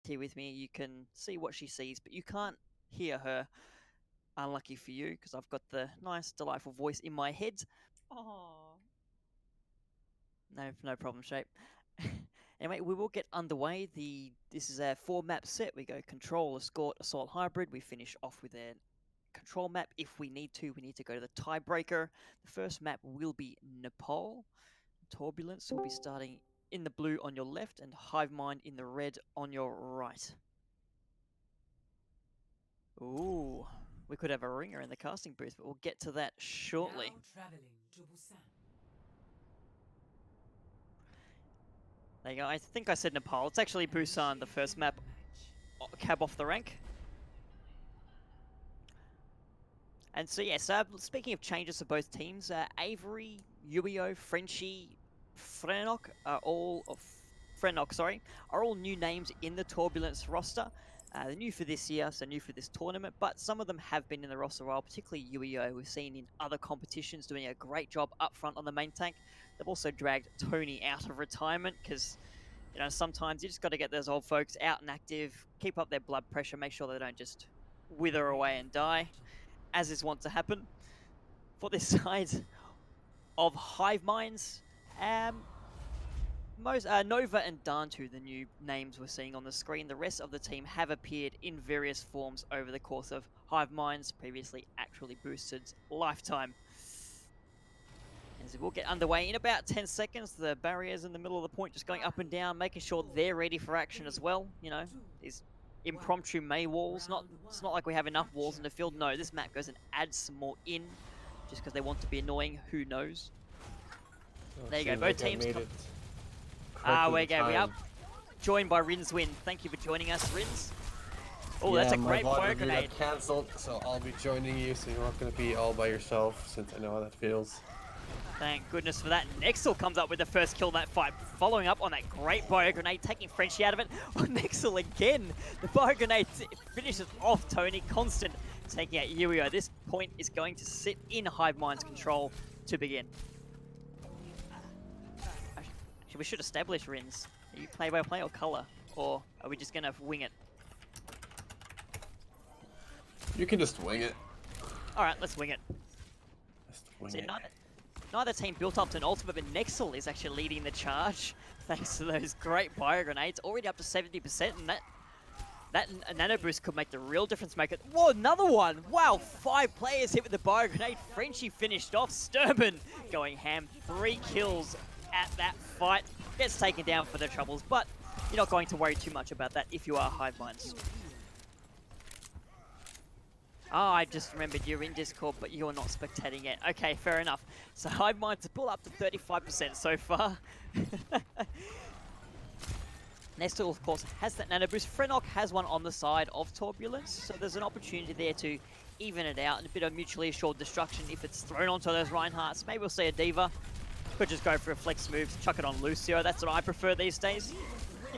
here with me, you can see what she sees, but you can't hear her. Unlucky for you, because I've got the nice, delightful voice in my head. Oh. No problem, Shape. Anyway, we will get underway. This is a 4-map set. We go Control, Escort, Assault, Hybrid. We finish off with a Control map. If we need to go to the Tiebreaker. The first map will be Nepal. Torbulance will be starting in the blue on your left and HiveMinds in the red on your right. Ooh, we could have a ringer in the casting booth, but we'll get to that shortly. Now traveling to Busan. There you go. I think I said Nepal. It's actually Busan, the first map. Cab off the rank. And so, yes, speaking of changes for both teams, Avery, Yuio, Frenchie, Frenok are all new names in the Torbulance roster. They're new for this year, so new for this tournament, but some of them have been in the roster a while, particularly Yuio, we've seen in other competitions doing a great job up front on the main tank. They've also dragged Tony out of retirement because, you know, sometimes you just got to get those old folks out and active, keep up their blood pressure, make sure they don't just wither away and die, as is wont to happen. For this side of HiveMinds, Nova and Dantu, the new names we're seeing on the screen. The rest of the team have appeared in various forms over the course of HiveMinds, previously actually boosted lifetime. As we'll get underway in about 10 seconds, the barriers in the middle of the point just going up and down, making sure they're ready for action as well. You know, these impromptu May walls. It's not like we have enough walls in the field. No, this map goes and adds some more in, just because they want to be annoying. Who knows? There you go. Both teams. We are joined by Rinswin. Thank you for joining us, Rins. Oh, yeah, that's a great fire grenade. Cancelled, so I'll be joining you, so you're not going to be all by yourself, since I know how that feels. Thank goodness for that. Nexel comes up with the first kill in that fight, following up on that great bio grenade, taking Frenchie out of it. Oh, Nexel again. The bio grenade finishes off Tony. Constant taking out Yuio. This point is going to sit in HiveMinds control to begin. Actually, we should establish, Rins. Are you play-by-play or color? Or are we just going to wing it? You can just wing it. Alright, let's wing it. Neither team built up to an ultimate, but Nexel is actually leading the charge thanks to those great bio grenades, already up to 70%, and that nano boost could make the real difference maker. Whoa, another one! Wow, 5 players hit with the bio grenade. Frenchie finished off. Sturban going ham, 3 kills at that fight. Gets taken down for the troubles, but you're not going to worry too much about that if you are HiveMinds. Oh, I just remembered you're in Discord, but you're not spectating yet. Okay, fair enough. So HiveMinds to pull up to 35% so far. Nestor, of course, has that nano boost. Frenok has one on the side of Torbulance, so there's an opportunity there to even it out, and a bit of mutually assured destruction if it's thrown onto those Reinhardts. Maybe we'll see a Diva. Could just go for a flex move, chuck it on Lucio. That's what I prefer these days.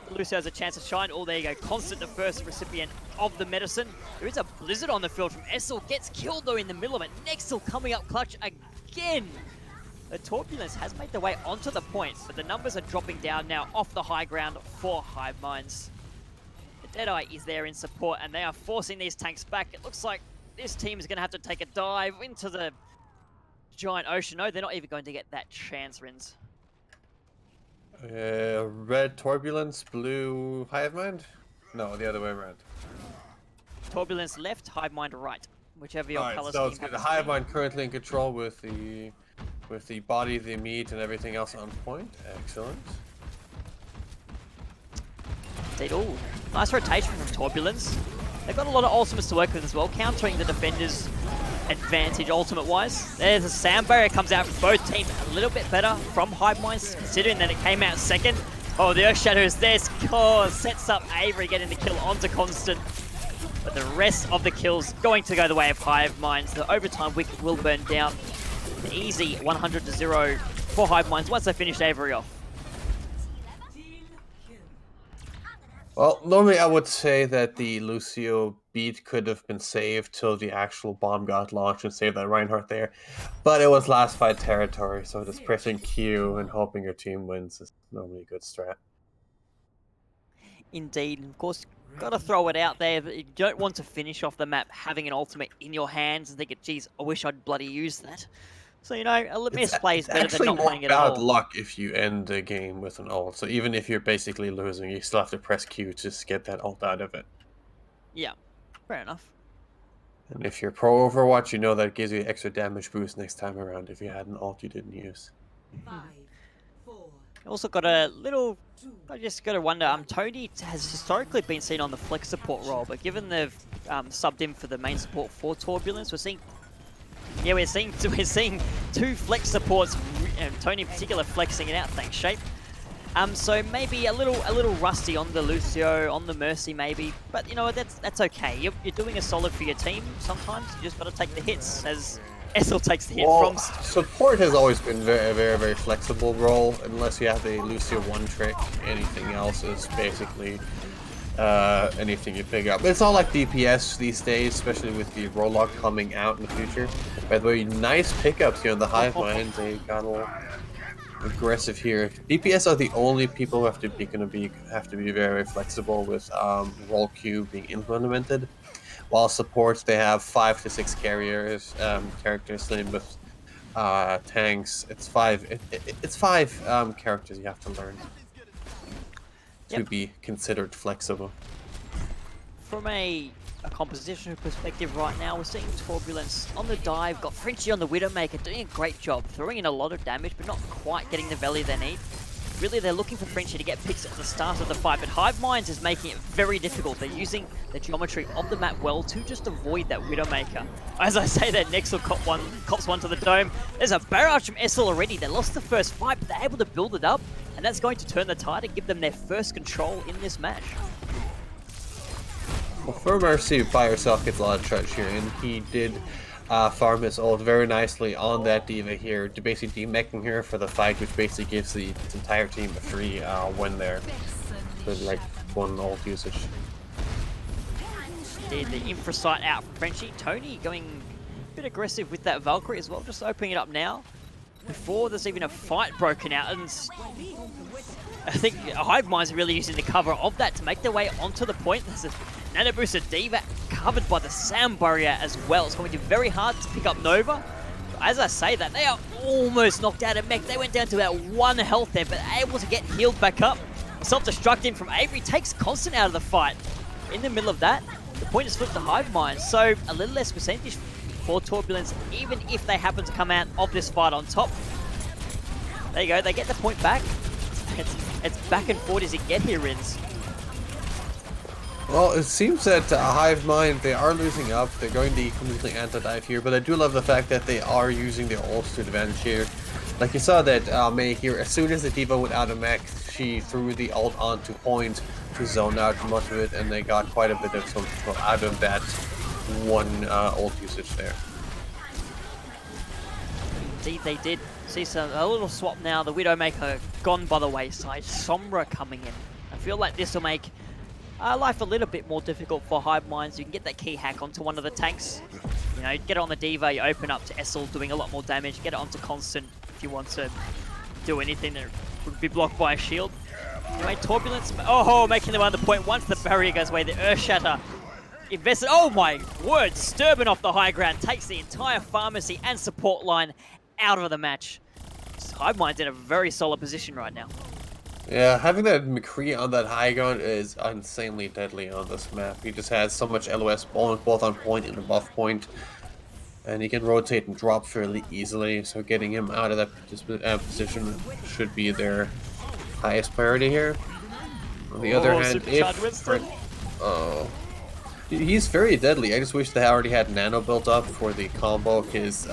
Lucio has a chance to shine. Oh, there you go. Constant, the first recipient of the medicine. There is a blizzard on the field from Essel. Gets killed, though, in the middle of it. Nexel coming up clutch again. The Torbulance has made their way onto the point, but the numbers are dropping down now off the high ground for HiveMinds. The Deadeye is there in support, and they are forcing these tanks back. It looks like this team is going to have to take a dive into the giant ocean. No, they're not even going to get that chance, Rins. Red Torbulance, blue HiveMinds? No, the other way around. Turbulence left, HiveMinds right. Whichever your color so scheme it's the HiveMinds currently in control with the body, the meat, and everything else on point. Excellent. Indeed. Ooh, nice rotation from Turbulence. They've got a lot of ultimates to work with as well, countering the defender's advantage ultimate-wise. There's a sound barrier, comes out from both teams a little bit better from HiveMinds, considering that it came out second. Oh, the Earth Shadow is there. Sets up Avery getting the kill onto Constant. But the rest of the kills going to go the way of HiveMinds. The overtime wicket will burn down. An easy 100-0 for HiveMinds once they finished Avery off. Well, normally I would say that the Lucio beat could have been saved till the actual bomb got launched and saved that Reinhardt there. But it was last fight territory, so just pressing Q and hoping your team wins is normally a good strat. Indeed. And of course, Gotta throw it out there. You don't want to finish off the map having an ultimate in your hands and thinking, geez, I wish I'd bloody used that. So, you know, a misplay is It's better than actually not more playing it at bad all. luck if you end the game with an ult. So even if you're basically losing, you still have to press Q to just get that ult out of it. Yeah, fair enough. And if you're pro Overwatch, you know that gives you extra damage boost next time around if you had an ult you didn't use. Also got a little, I just got to wonder, Tony has historically been seen on the flex support role, but given they've subbed in for the main support for Torbulance, we're seeing two flex supports, and Tony in particular flexing it out, thanks Shape. So maybe a little rusty on the Lucio, on the Mercy maybe, but you know what, that's okay. You're doing a solid for your team. Sometimes you just got to take the hits, as Essel takes the hit from. Support has always been very flexible role, unless you have a Lucio one trick. Anything else is basically anything you pick up. It's not like DPS these days, especially with the Rollock coming out in the future. By the way, nice pickups here on the HiveMinds. They got a little aggressive here. DPS are the only people who have to be very flexible with roll Q being implemented. While supports, they have 5 to 6 carriers, characters. Same with tanks. It's five. It's five characters you have to learn to be considered flexible. From a composition perspective right now, we're seeing Torbulance on the dive, got Frenchie on the Widowmaker, doing a great job, throwing in a lot of damage, but not quite getting the value they need. Really, they're looking for Frenchie to get picks at the start of the fight, but HiveMinds is making it very difficult. They're using the geometry of the map well to just avoid that Widowmaker. As I say that, Nexel cops one to the dome. There's a barrage from Essel already. They lost the first fight, but they're able to build it up, and that's going to turn the tide and give them their first control in this match. Well, for Mercy by herself gets a lot of charge here, and he did farm his ult very nicely on that D.Va here, to basically demeching her for the fight, which basically gives the entire team a free win there for like one ult usage. Did the infra sight out from Frenchie. Tony going a bit aggressive with that Valkyrie as well, just opening it up now. Before there's even a fight broken out, and I think HiveMinds are really using the cover of that to make their way onto the point. There's a Nano Booster D.Va covered by the sound barrier as well. It's going to be very hard to pick up Nova. As I say that, they are almost knocked out of mech. They went down to about 1 health there, but able to get healed back up. Self-destructing from Avery takes Constant out of the fight. In the middle of that, the point is flipped to HiveMinds, so a little less percentage for Torbulance, even if they happen to come out of this fight on top. There you go, they get the point back. It's back and forth as you get here, Rins. Well, it seems that HiveMind, they are losing up. They're going to completely anti-dive here, but I do love the fact that they are using their ults to advantage here. Like you saw that Mei here, as soon as the D.Va went out of mech, she threw the ult onto point to zone out much of it, and they got quite a bit of zone control out of that one ult usage there. Indeed, they did. See a little swap now. The Widowmaker gone by the wayside. Sombra coming in. I feel like this will make life a little bit more difficult for HiveMinds. You can get that key hack onto one of the tanks. You know, get it on the D.Va, you open up to Essel doing a lot more damage. Get it onto Constant if you want to do anything that would be blocked by a shield. Anyway, Torbulance, making them on the point. Once the barrier goes away, the Earth Shatter invested. Oh my word, Sturban off the high ground takes the entire pharmacy and support line out of the match. HiveMinds in a very solid position right now. Yeah, having that McCree on that high ground is insanely deadly on this map. He just has so much LOS both on point and above point, and he can rotate and drop fairly easily, so getting him out of that position should be their highest priority here. On the other hand, he's very deadly. I just wish they already had Nano built up for the combo, because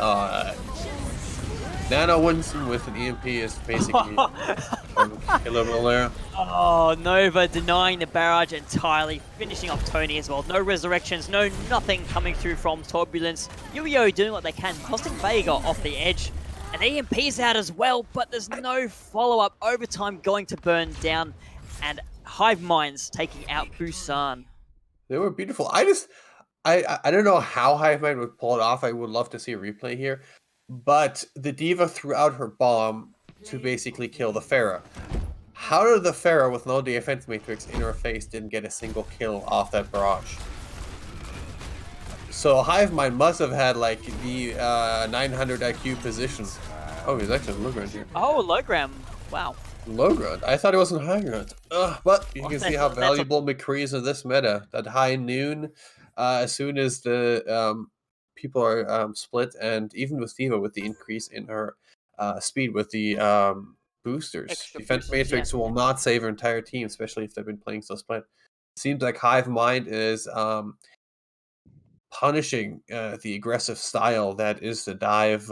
Nano Winston with an EMP is basically killable there. Oh, Nova denying the barrage entirely, finishing off Tony as well. No resurrections, no nothing coming through from Torbulance. Yu-Gi-Oh doing what they can, costing Vega off the edge. And EMP's out as well, but there's no follow-up. Overtime going to burn down, and HiveMinds taking out Busan. They were beautiful. I don't know how HiveMind would pull it off. I would love to see a replay here. But the D.Va threw out her bomb to basically kill the Pharah. How did the Pharaoh with no defense matrix in her face didn't get a single kill off that barrage? So HiveMind must have had like the 900 IQ position. Oh, he's actually low ground here. Oh, low ground. Wow. Low ground? I thought it was in high ground. But you Well, can see how that's valuable McCree is in this meta. That high noon, as soon as the people are split, and even with Diva with the increase in her speed with the boosters, extra Defense boosters. Yeah. Matrix will not save her entire team, especially if they've been playing so split. Seems like HiveMind is punishing the aggressive style that is the dive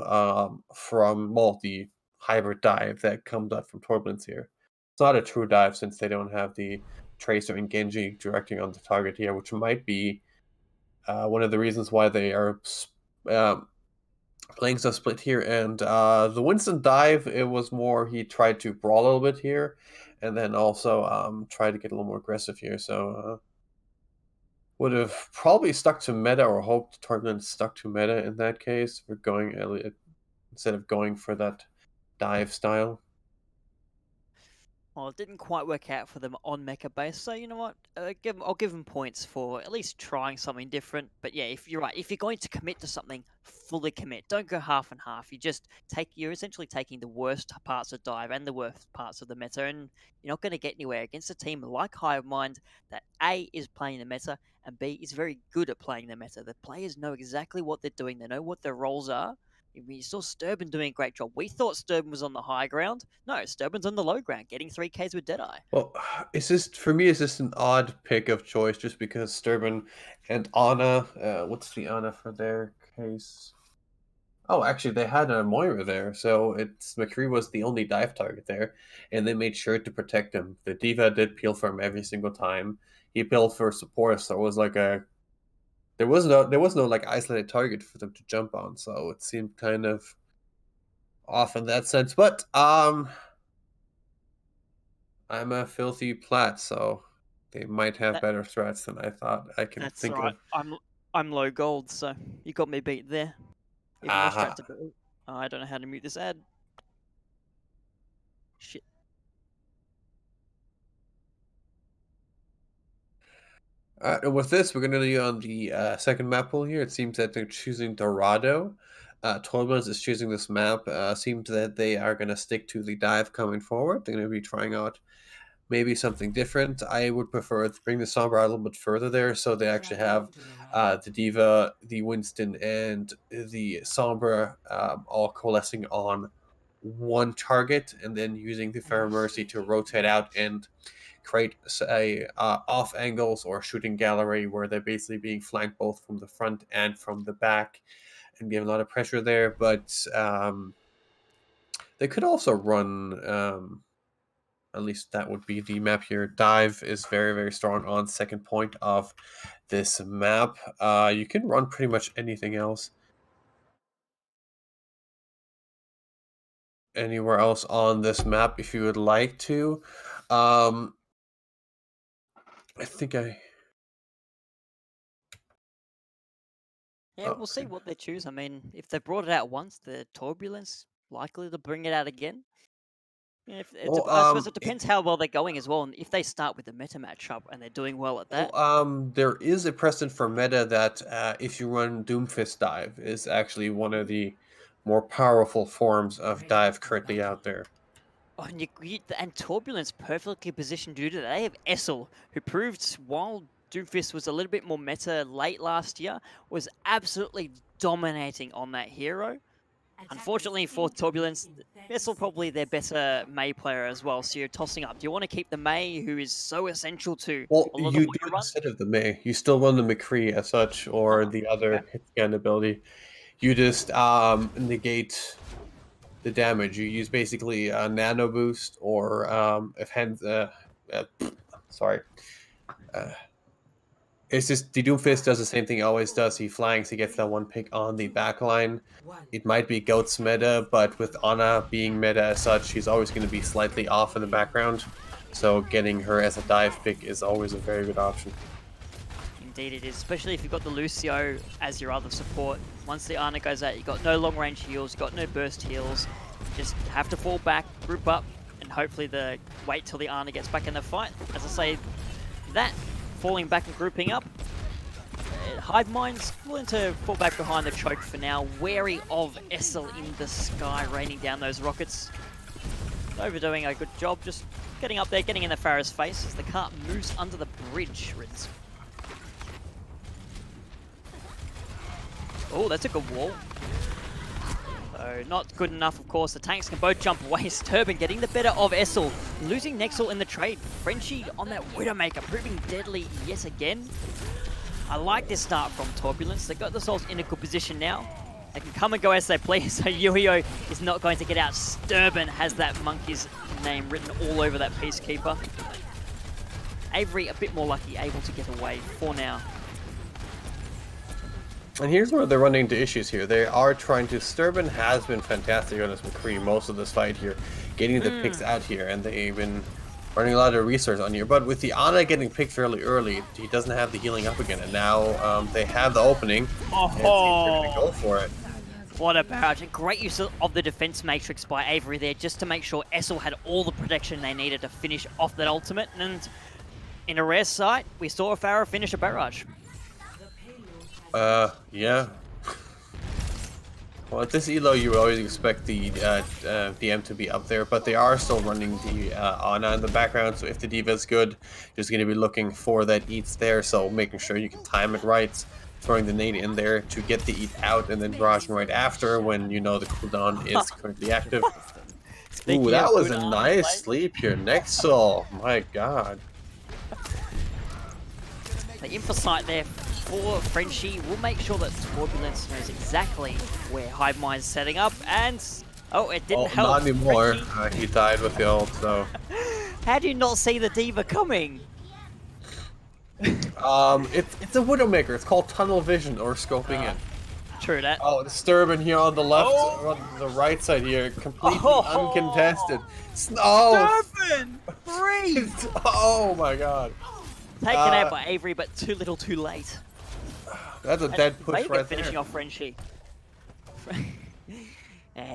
from, well, the hybrid dive that comes up from Torbulance here. It's not a true dive since they don't have the Tracer and Genji directing on the target here, which might be one of the reasons why they are um, playing so split here. And the Winston dive, it was more he tried to brawl a little bit here, and then also try to get a little more aggressive here. So would have probably stuck to meta or hoped Torbulance stuck to meta in that case. We're going instead of going for that dive style. Well, it didn't quite work out for them on mecha base, so you know what? I'll give them points for at least trying something different. But yeah, if you're right, if you're going to commit to something, fully commit. Don't go half and half. You're essentially taking the worst parts of dive and the worst parts of the meta, and you're not going to get anywhere against a team like HiveMind that A is playing the meta and B is very good at playing the meta. The players know exactly what they're doing. They know what their roles are. I mean, you saw Sturban doing a great job. We thought Sturban was on the high ground. No, Sturban's on the low ground, getting 3Ks with Deadeye. Well, it's just for me. It's just an odd pick of choice, just because Sturban and Ana. What's the Ana for their case? Oh, actually, they had a Moira there, so it's McCree was the only dive target there, and they made sure to protect him. The Diva did peel for him every single time. He peeled for support, so it was like a there was no like isolated target for them to jump on, so it seemed kind of off in that sense. But I'm a filthy plat, so they might have That better threats than I thought I can that's think all right. of. I'm low gold, so you got me beat there. Even more Aha. strats to boot. Oh, I don't know how to mute this ad. Shit. And with this, we're going to be on the second map pool here. It seems that they're choosing Dorado. Torbulance is choosing this map. Seems that they are going to stick to the dive coming forward. They're going to be trying out maybe something different. I would prefer to bring the Sombra a little bit further there, so they actually have the Diva, the Winston, and the Sombra all coalescing on one target, and then using the Fair Mercy to rotate out and create say off angles or shooting gallery where they're basically being flanked both from the front and from the back, and give a lot of pressure there. But they could also run. At least that would be the map here. Dive is very, very strong on second point of this map. You can run pretty much anything else. Anywhere else on this map if you would like to. I think I... Yeah, Oh, we'll see okay. what they choose. I mean, if they brought it out once, the Turbulence likely to bring it out again. Yeah, Well, I suppose it depends how well they're going as well. And if they start with the meta matchup and they're doing well at that, there is a precedent for meta that if you run Doomfist Dive is actually one of the more powerful forms of dive currently out there. oh, and Turbulence perfectly positioned due to that. They have Essel, who proved while Doomfist was a little bit more meta late last year, was absolutely dominating on that hero. Unfortunately for Turbulence, Essel probably their better Mei player as well, so you're tossing up. Do you want to keep the Mei, who is so essential to Well, a lot of you what do you it run? instead of the Mei. You still run the McCree as such, or Oh, the okay. other hit scan ability. You just negate the damage. You use basically a nano boost, or if hands. Sorry. Uh, it's just the Doomfist does the same thing he always does. He flanks, he gets that one pick on the back line. It might be Goat's meta, but with Ana being meta as such, she's always going to be slightly off in the background. So getting her as a dive pick is always a very good option. Indeed it is, especially if you've got the Lucio as your other support. Once the Ana goes out, you've got no long range heals, you've got no burst heals. You just have to fall back, group up, and hopefully the wait till the Ana gets back in the fight. As I say, that falling back and grouping up. HiveMinds willing to fall back behind the choke for now, wary of Essel in the sky, raining down those rockets. Nova doing a good job, just getting up there, getting in the Pharah's face as the cart moves under the bridge, Ritz. Oh, that's a good wall. So not good enough, of course. The tanks can both jump away. Sturban getting the better of Essel, losing Nexel in the trade. Frenchie on that Widowmaker, proving deadly yet again. I like this start from Torbulance. They've got themselves in a good position now. They can come and go as they please, so Yuhio is not going to get out. Sturban has that monkey's name written all over that Peacekeeper. Avery a bit more lucky, able to get away for now. And here's where they're running into issues here. They are trying to... Sturban has been fantastic on this McCree most of this fight here, getting the picks out here, and they've been running a lot of research on here. But with the Ana getting picked fairly early, he doesn't have the healing up again, and now they have the opening, and they're going to go for it. What a barrage. A great use of the defense matrix by Avery there, just to make sure Essel had all the protection they needed to finish off that ultimate. And in a rare sight, we saw a Pharah finish a barrage. Yeah. Well, at this elo, you always expect the DM to be up there, but they are still running the Ana in the background, so if the D.Va is good, you're just going to be looking for that eats there, so making sure you can time it right, throwing the nade in there to get the eat out, and then barraging right after when you know the cooldown is currently active. Ooh, that was a nice sleep here. Nexel, my god. The infocyte there for Frenchie will make sure that Torbulance knows exactly where HiveMinds is setting up, and oh, it didn't help. Not anymore. He died with the ult, so. How do you not see the D.Va coming? It's a Widowmaker. It's called tunnel vision or scoping in. True that. Oh, the Sturban here on the left, on the right side here, completely uncontested. Sturban! Breathe! Oh my god. Taken out by Avery, but too little too late. That's a dead push Vega right finishing there. off Frenchie.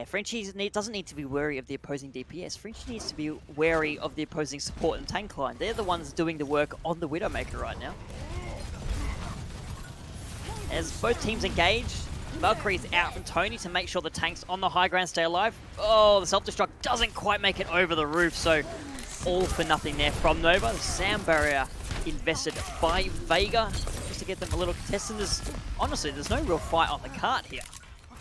Frenchie doesn't need to be wary of the opposing DPS. Frenchie needs to be wary of the opposing support and tank line. They're the ones doing the work on the Widowmaker right now. As both teams engage, Valkyrie's out from Tony to make sure the tanks on the high ground stay alive. Oh, the self-destruct doesn't quite make it over the roof, so all for nothing there from Nova. The sound barrier invested by Vega just to get them a little contested. Honestly, there's no real fight on the cart here.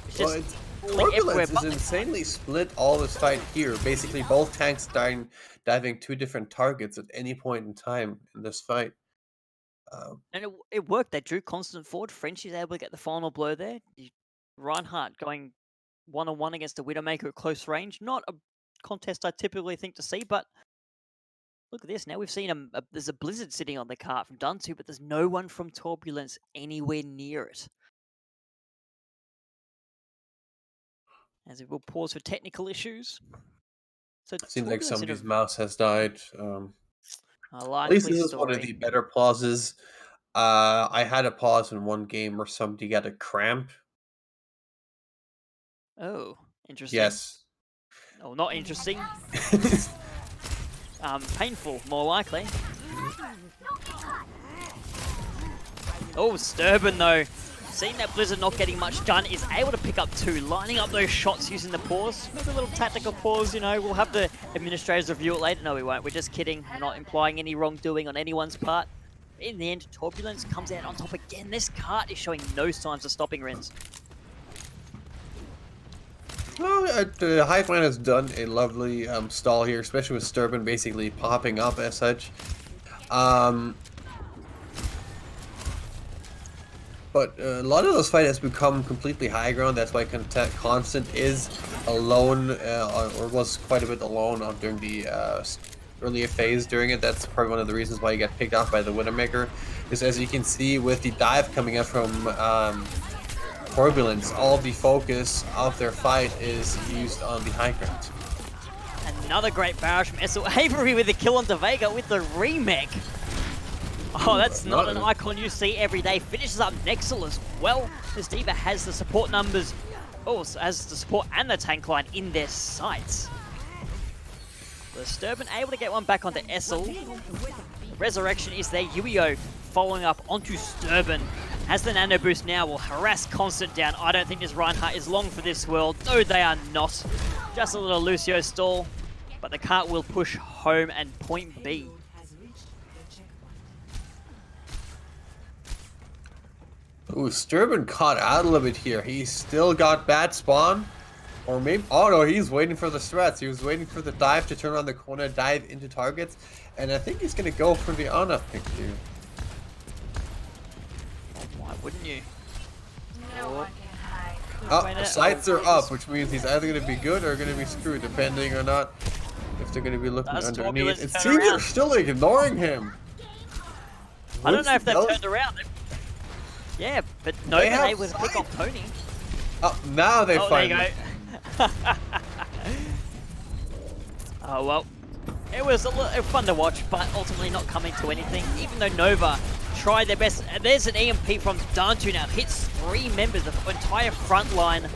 It's just Torbulance is insanely split all this fight here. Basically, both tanks diving two different targets at any point in time in this fight. And it worked. They drew constant forward. Frenchie's able to get the final blow there. Reinhardt going one-on-one against the Widowmaker at close range. Not a contest I typically think to see, but look at this. Now we've seen there's a Blizzard sitting on the cart from Dunsu, but there's no one from Torbulance anywhere near it. As it will pause for technical issues. So seems like somebody's mouse has died. At least this is one of the better pauses. I had a pause in one game where somebody got a cramp. Oh, interesting. Yes. Oh, not interesting. Painful, more likely. Oh, Sturban though. Seeing that Blizzard not getting much done, is able to pick up two, lining up those shots using the pause. Maybe a little tactical pause, you know, we'll have the administrators review it later. No, we won't. We're just kidding. We're not implying any wrongdoing on anyone's part. In the end, Torbulance comes out on top again. This cart is showing no signs of stopping, Rins. Well, the HiveMinds has done a lovely stall here, especially with Sturban basically popping up as such. But a lot of those fights has become completely high ground. That's why Constant is alone, or was quite a bit alone during the earlier phase during it. That's probably one of the reasons why he got picked off by the Widowmaker. Is as you can see with the dive coming up from Torbulance, all the focus of their fight is used on the high ground. Another great barrage from Essel. Avery with the kill onto Vega with the remake. Oh, that's not an icon you see every day. Finishes up Nexel as well. This D.Va has the support numbers, has the support and the tank line in their sights. So Sturban able to get one back onto Essel. Resurrection is there. Yuio following up onto Sturban. As the nano boost now will harass Constant down. I don't think this Reinhardt is long for this world. No, they are not. Just a little Lucio stall. But the cart will push home and point B. Ooh, Sturban caught out a little bit here. He's still got bad spawn. Or maybe, oh no, he's waiting for the strats. He was waiting for the dive to turn on the corner, dive into targets. And I think he's going to go for the Ana pick here. Why wouldn't you? Oh, the sights are up, which means he's either going to be good or going to be screwed, depending or not if they're going to be looking underneath. It seems they're still ignoring him. I don't know if they've turned around. Yeah, but no, they would pick off Tony. Oh, now they find there you go. Oh, well. It was a little fun to watch, but ultimately not coming to anything. Even though Nova tried their best. And there's an EMP from Dantu now. Hits 3 members of the entire front line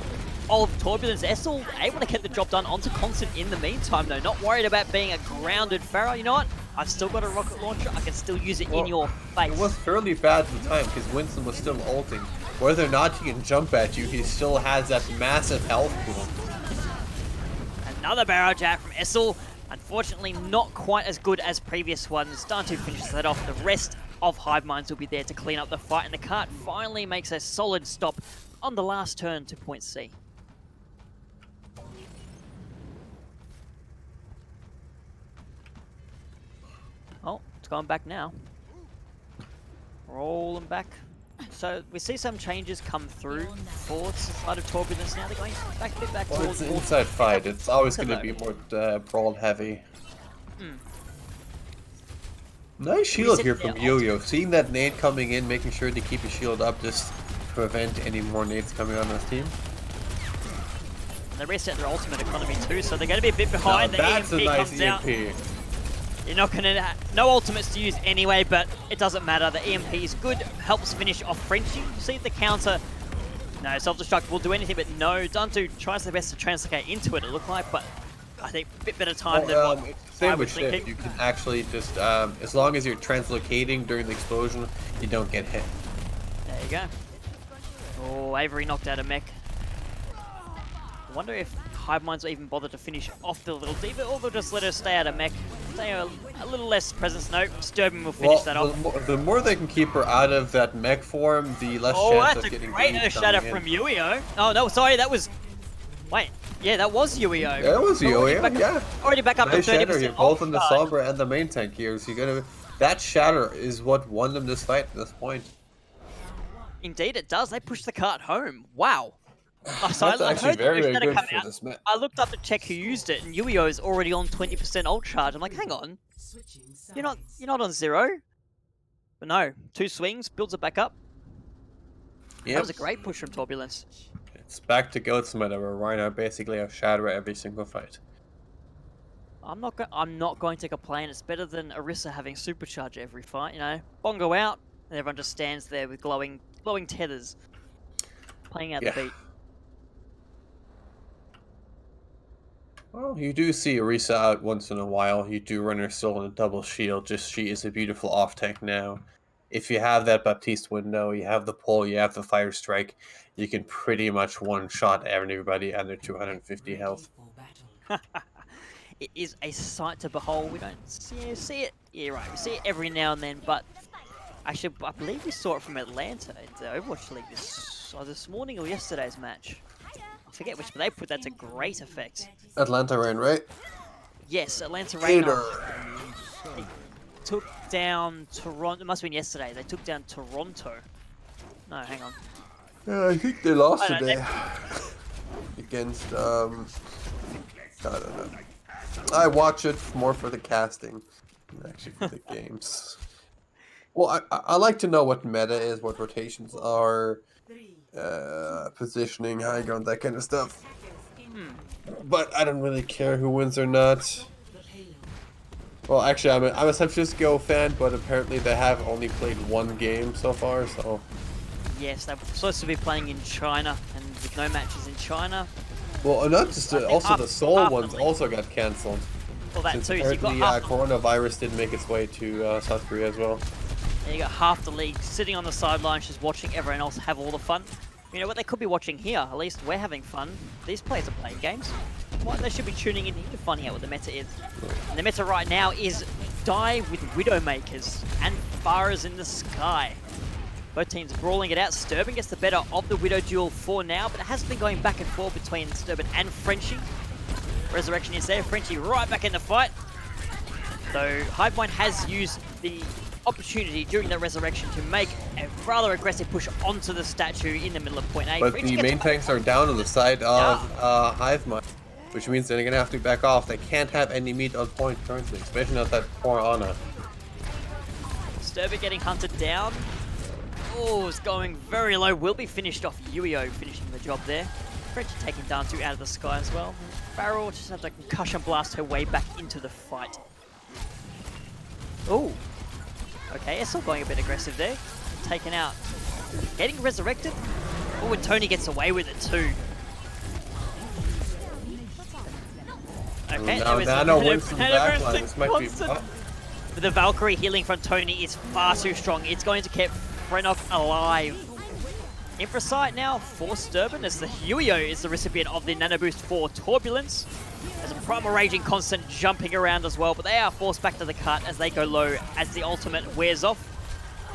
of Torbulance. Essel able to get the job done onto Constant in the meantime, though. Not worried about being a grounded Pharaoh. You know what? I've still got a rocket launcher. I can still use it in your face. It was fairly bad at the time because Winston was still ulting. Whether or not he can jump at you, he still has that massive health pool. Another barrage out from Essel. Unfortunately, not quite as good as previous ones. Dantu finishes that off. The rest of HiveMinds will be there to clean up the fight, and the cart finally makes a solid stop on the last turn to point C. Oh, it's going back now. Rolling back. So we see some changes come through for the side of Torbulance now. They're going back a bit back towards... It's an inside fight. It's always going to be more brawl heavy. Nice shield here from Yo-Yo. Seeing that nade coming in, making sure to keep his shield up, just to prevent any more nades coming on his team. And they reset their ultimate economy too, so they're going to be a bit behind. Now, the that's EMP a nice comes EMP. out. You're not going to... No ultimates to use anyway, but it doesn't matter. The EMP is good. Helps finish off Frenchie. You see the counter. No, self-destruct will do anything, but no. Dantu tries their best to translocate into it, it looked like, but I think a bit better time than what same with Shift. You can actually just, as long as you're translocating during the explosion, you don't get hit. There you go. Oh, Avery knocked out a mech. I wonder if HiveMinds will even bother to finish off the little diva, or they'll just let her stay out of mech. Stay a little less presence. No, Sturban will finish that off. The more they can keep her out of that mech form, the less chance of getting great shatter from Yuio. Oh no, sorry, that was... Wait, yeah, that was Yuio. That was Yuio, yeah. Already back up nice to 30%. Shatter, both in the Sombra and the main tank here. So you're gonna... That shatter is what won them this fight at this point. Indeed it does. They pushed the cart home. Wow. That's actually very, very good for this match. I looked up to check who used it, and Yuio is already on 20% ult charge. I'm like, hang on, you're not on 0. But no, 2 swings, builds it back up. Yep. That was a great push from Torbulance. It's back to Goat's meta where Reinhardt basically has shatter every single fight. I'm not going to complain. It's better than Orisa having supercharge every fight. You know, Bongo out, and everyone just stands there with glowing tethers, playing out the beat. Well, you do see Orisa out once in a while. You do run her still in a double shield, just she is a beautiful off-tank now. If you have that Baptiste window, you have the pull, you have the fire strike, you can pretty much one-shot everybody under 250 health. It is a sight to behold. We don't see it. Yeah, right. We see it every now and then, but actually, I believe we saw it from Atlanta in the Overwatch League this morning or yesterday's match. I forget which, but they put that to great effect. Atlanta Rain, right? Yes, Atlanta Rain. They took down Toronto. It must have been yesterday. They took down Toronto. No, hang on. Yeah, I think they lost today. Against, I don't know. I watch it more for the casting than actually for the games. Well, I like to know what meta is, what rotations are, positioning, high ground, that kind of stuff. But I don't really care who wins or not. Well, actually, I'm a San Francisco fan, but apparently they have only played 1 game so far, so... Yes, they're supposed to be playing in China, and with no matches in China. Well, not just also the Seoul ones also got cancelled. Well, that Since too. So you've got apparently half coronavirus did make its way to South Korea as well. you got half the league sitting on the sidelines just watching everyone else have all the fun. You know what, they could be watching here. At least we're having fun. These players are playing games. What, they should be tuning in here, finding out what the meta is. And the meta right now is die with Widowmakers and Pharahs in the sky. Both teams brawling it out. Sturban gets the better of the Widow duel for now, but it has been going back and forth between Sturban and Frenchie. Resurrection is there. Frenchie right back in the fight. Though HiveMinds has used the opportunity during the resurrection to make a rather aggressive push onto the statue in the middle of point A. But the main tanks are down on the side of HiveMinds, which means they're gonna have to back off. They can't have any meat on point currently, especially not that poor Ana. Sturban getting hunted down. Oh, it's going very low. Will be finished off. Yuio finishing the job there. Frenchie taking Dantu out of the sky as well. Farrell just had to concussion blast her way back into the fight. Oh. Okay, it's still going a bit aggressive there. Taken out. Getting resurrected. Oh, and Tony gets away with it too. Okay, Now Nano wins from the backline. This might be... The Valkyrie healing from Tony is far too strong. It's going to keep Frenok alive. Infrasight now for Sturban as the Huio is the recipient of the Nano Boost for Torbulance. There's a Primal Raging constant jumping around as well, but they are forced back to the cut as they go low as the ultimate wears off.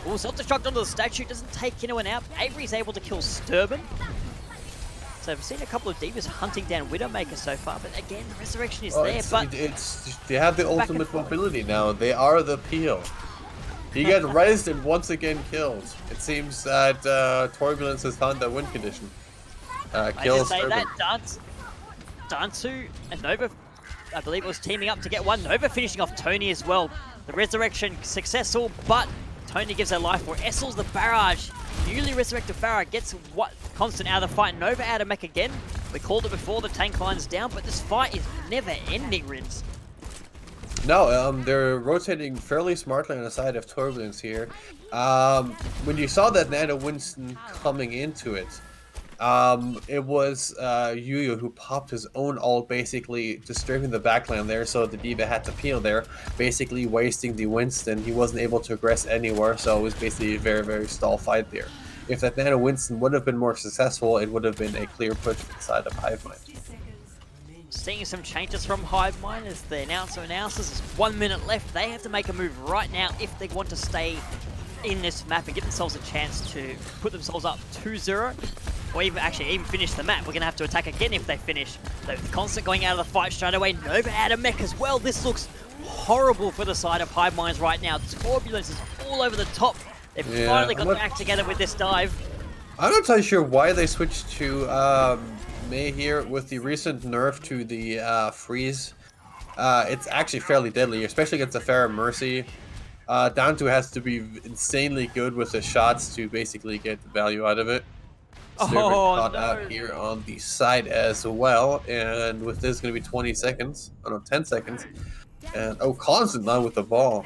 Oh, self-destruct onto the statue doesn't take anyone out. Avery's able to kill Sturban. So we've seen a couple of Divas hunting down Widowmaker so far, but again, the resurrection is there. But they have the ultimate mobility now. They are the peel. He got rezzed and once again killed. It seems that Torbulance has found that win condition. Kills Sturban. Dantu and Nova, I believe it was teaming up to get one. Nova finishing off Tony as well. The resurrection successful, but Tony gives her life for Essel's the barrage. Newly resurrected Farah gets what constant out of the fight. Nova out of mech again. We called it before, the tank line's down, but this fight is never ending, Rins. No, they're rotating fairly smartly on the side of Turbulence here. When you saw that Nano Winston coming into it, it was Yuyo who popped his own ult, basically disturbing the backline there, so the Diva had to peel there, basically wasting the Winston. He wasn't able to aggress anywhere, so it was basically a very, very stall fight there. If that Nano Winston would have been more successful, it would have been a clear push for the side of HiveMinds. Seeing some changes from HiveMinds as the announcer announces. There's 1 minute left. They have to make a move right now if they want to stay in this map and give themselves a chance to put themselves up 2-0. Or even finish the map. We're going to have to attack again if they finish. So the Constant going out of the fight straight away. Nova out of mech as well. This looks horrible for the side of HiveMinds right now. Turbulence is all over the top. They've finally got back together with this dive. I'm not entirely sure why they switched to Mei here with the recent nerf to the freeze. It's actually fairly deadly, especially against the Farah Mercy. Dantu has to be insanely good with the shots to basically get the value out of it. Caught out here on the side as well, and with this going to be 20 seconds, oh no, 10 seconds, and Constant now with the ball.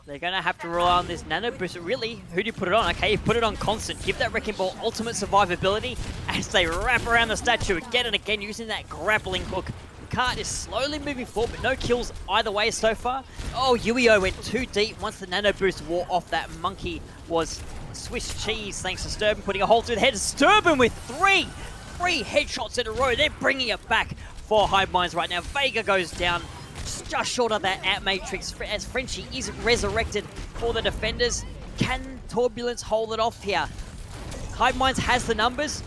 They're going to have to rely on this Nano Boost. Really, who do you put it on? Okay, you put it on Constant. Give that Wrecking Ball ultimate survivability as they wrap around the statue again and again using that grappling hook. The cart is slowly moving forward, but no kills either way so far. Oh, Yuio went too deep once the Nano Boost wore off. That monkey was Swiss cheese thanks to Sturban putting a hole through the head. Sturban with three headshots in a row. They're bringing it back for HiveMinds right now. Vega goes down just short of that Ant Matrix as Frenchie is resurrected for the defenders. Can Turbulence hold it off here? HiveMinds has the numbers.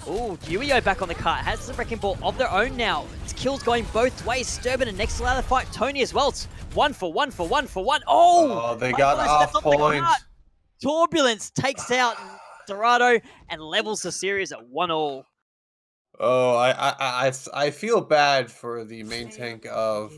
Oh, Yuio back on the cart. Has the Wrecking Ball of their own now. It's kills going both ways. Sturban and next to the fight. Tony as well. It's 1 for 1 for 1 for 1. Oh, they got off point. Torbulence takes out Dorado and levels the series at 1-1. Oh, I feel bad for the main tank of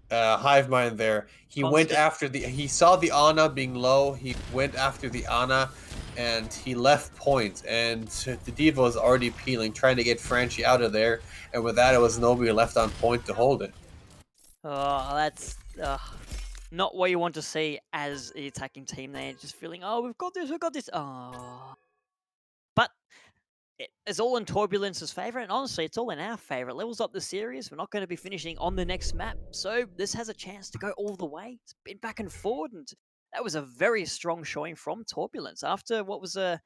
HiveMind there. He went after he saw the Ana being low. He went after the Ana, and he left point. And the Diva was already peeling, trying to get Franchi out of there. And with that, it was nobody left on point to hold it. Oh, that's not what you want to see as the attacking team. They're just feeling, oh, we've got this. Oh. But It's all in Turbulence's favor, and honestly, it's all in our favor. It levels up the series. We're not going to be finishing on the next map, so this has a chance to go all the way. It's been back and forward, and that was a very strong showing from Turbulence after what was a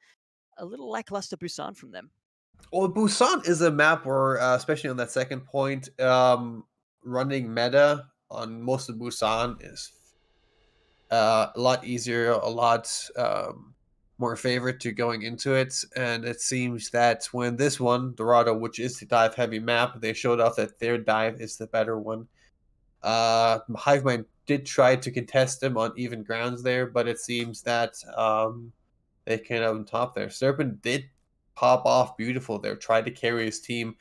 little lackluster Busan from them. Well, Busan is a map where, especially on that second point, running meta on most of Busan is a lot easier, a lot more favorite to going into it. And it seems that when this one, Dorado, which is the dive heavy map, they showed off that their dive is the better one. HiveMind did try to contest them on even grounds there, but it seems that they came out on top there. Serpent did pop off beautiful there, tried to carry his team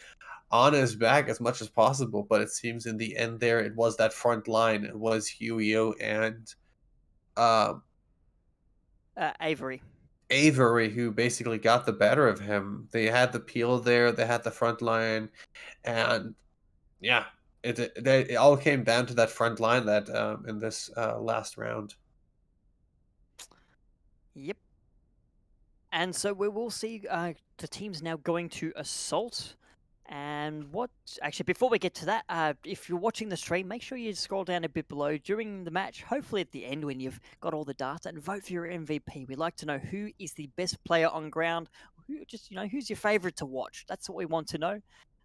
on his back as much as possible, but it seems in the end there, it was that front line. It was Huio and um, Avery. Avery who basically got the better of him. They had the peel there, they had the front line, and yeah, it all came down to that front line that in this last round. Yep. And so we will see the teams now going to assault. And what actually, before we get to that, if you're watching the stream, make sure you scroll down a bit below during the match. Hopefully, at the end, when you've got all the data, and vote for your MVP. We'd like to know who is the best player on ground. Who just who's your favorite to watch. That's what we want to know.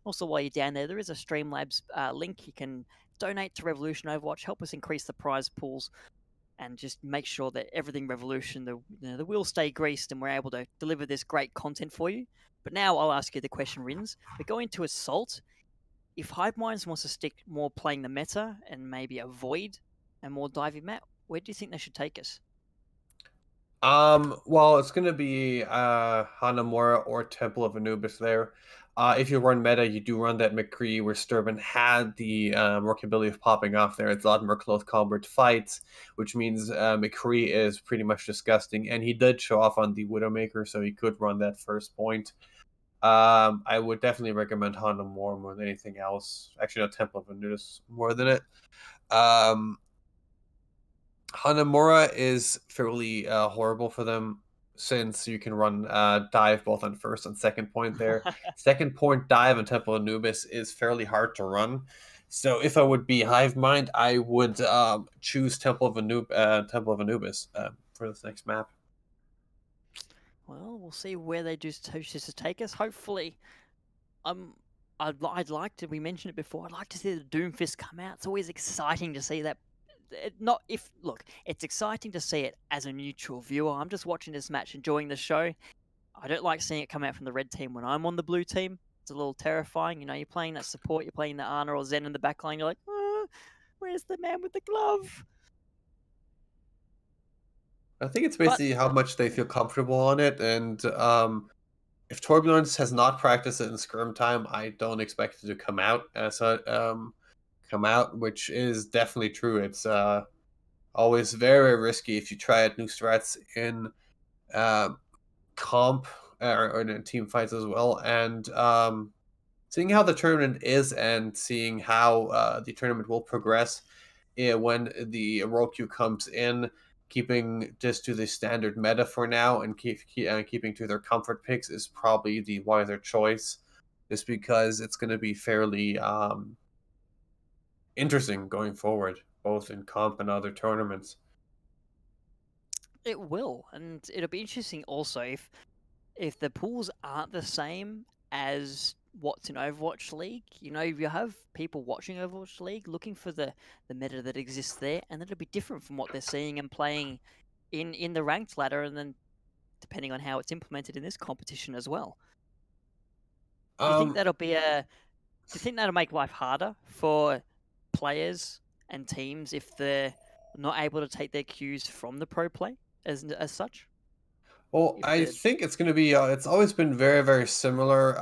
Also, while you're down there is a Streamlabs link. You can donate to Revolution Overwatch, help us increase the prize pools, and just make sure that everything Revolution, the wheels stay greased, and we're able to deliver this great content for you. But now I'll ask you the question, Rins. We're going to Assault. If HiveMinds wants to stick more playing the meta and maybe avoid a more diving map, where do you think they should take us? Well, it's gonna be Hanamura or Temple of Anubis there. If you run meta, you do run that McCree where Sturban had the workability of popping off there. It's a lot more close combat fights, which means McCree is pretty much disgusting. And he did show off on the Widowmaker, so he could run that first point. I would definitely recommend Hanamura more than anything else. Actually, no, Temple of Anubis more than it. Um, Hanamura is fairly horrible for them since you can run dive both on first and second point there. Second point dive and Temple Anubis is fairly hard to run. So if I would be Hive Mind, I would choose Temple of Anubis for this next map. Well, we'll see where they choose to take us. Hopefully, um, I'd like to. We mentioned it before. I'd like to see the Doomfist come out. It's always exciting to see that. Not if look, it's exciting to see it as a neutral viewer. I'm just watching this match, enjoying the show. I don't like seeing it come out from the red team when I'm on the blue team. It's a little terrifying. You're playing that support, you're playing the Ana or Zen in the backline. You're like, where's the man with the glove? I think it's But basically how much they feel comfortable on it, and if Torbulance has not practiced it in scrim time, I don't expect it to come out, which is definitely true. It's always very, very risky if you try out new strats in uh, comp or in team fights as well. And seeing how the tournament is and seeing how the tournament will progress when the World Queue comes in, keeping just to the standard meta for now and keeping to their comfort picks is probably the wiser choice, just because it's going to be fairly interesting going forward, both in comp and other tournaments. it will, and it'll be interesting also if the pools aren't the same as what's in Overwatch League. If you have people watching Overwatch League looking for the meta that exists there, and it'll be different from what they're seeing and playing in the ranked ladder, and then depending on how it's implemented in this competition as well. Do you think Um, that'll be a? Do you think that'll make life harder for players and teams if they're not able to take their cues from the pro play as such? Well, If I they're think it's going to be. It's always been very, very similar.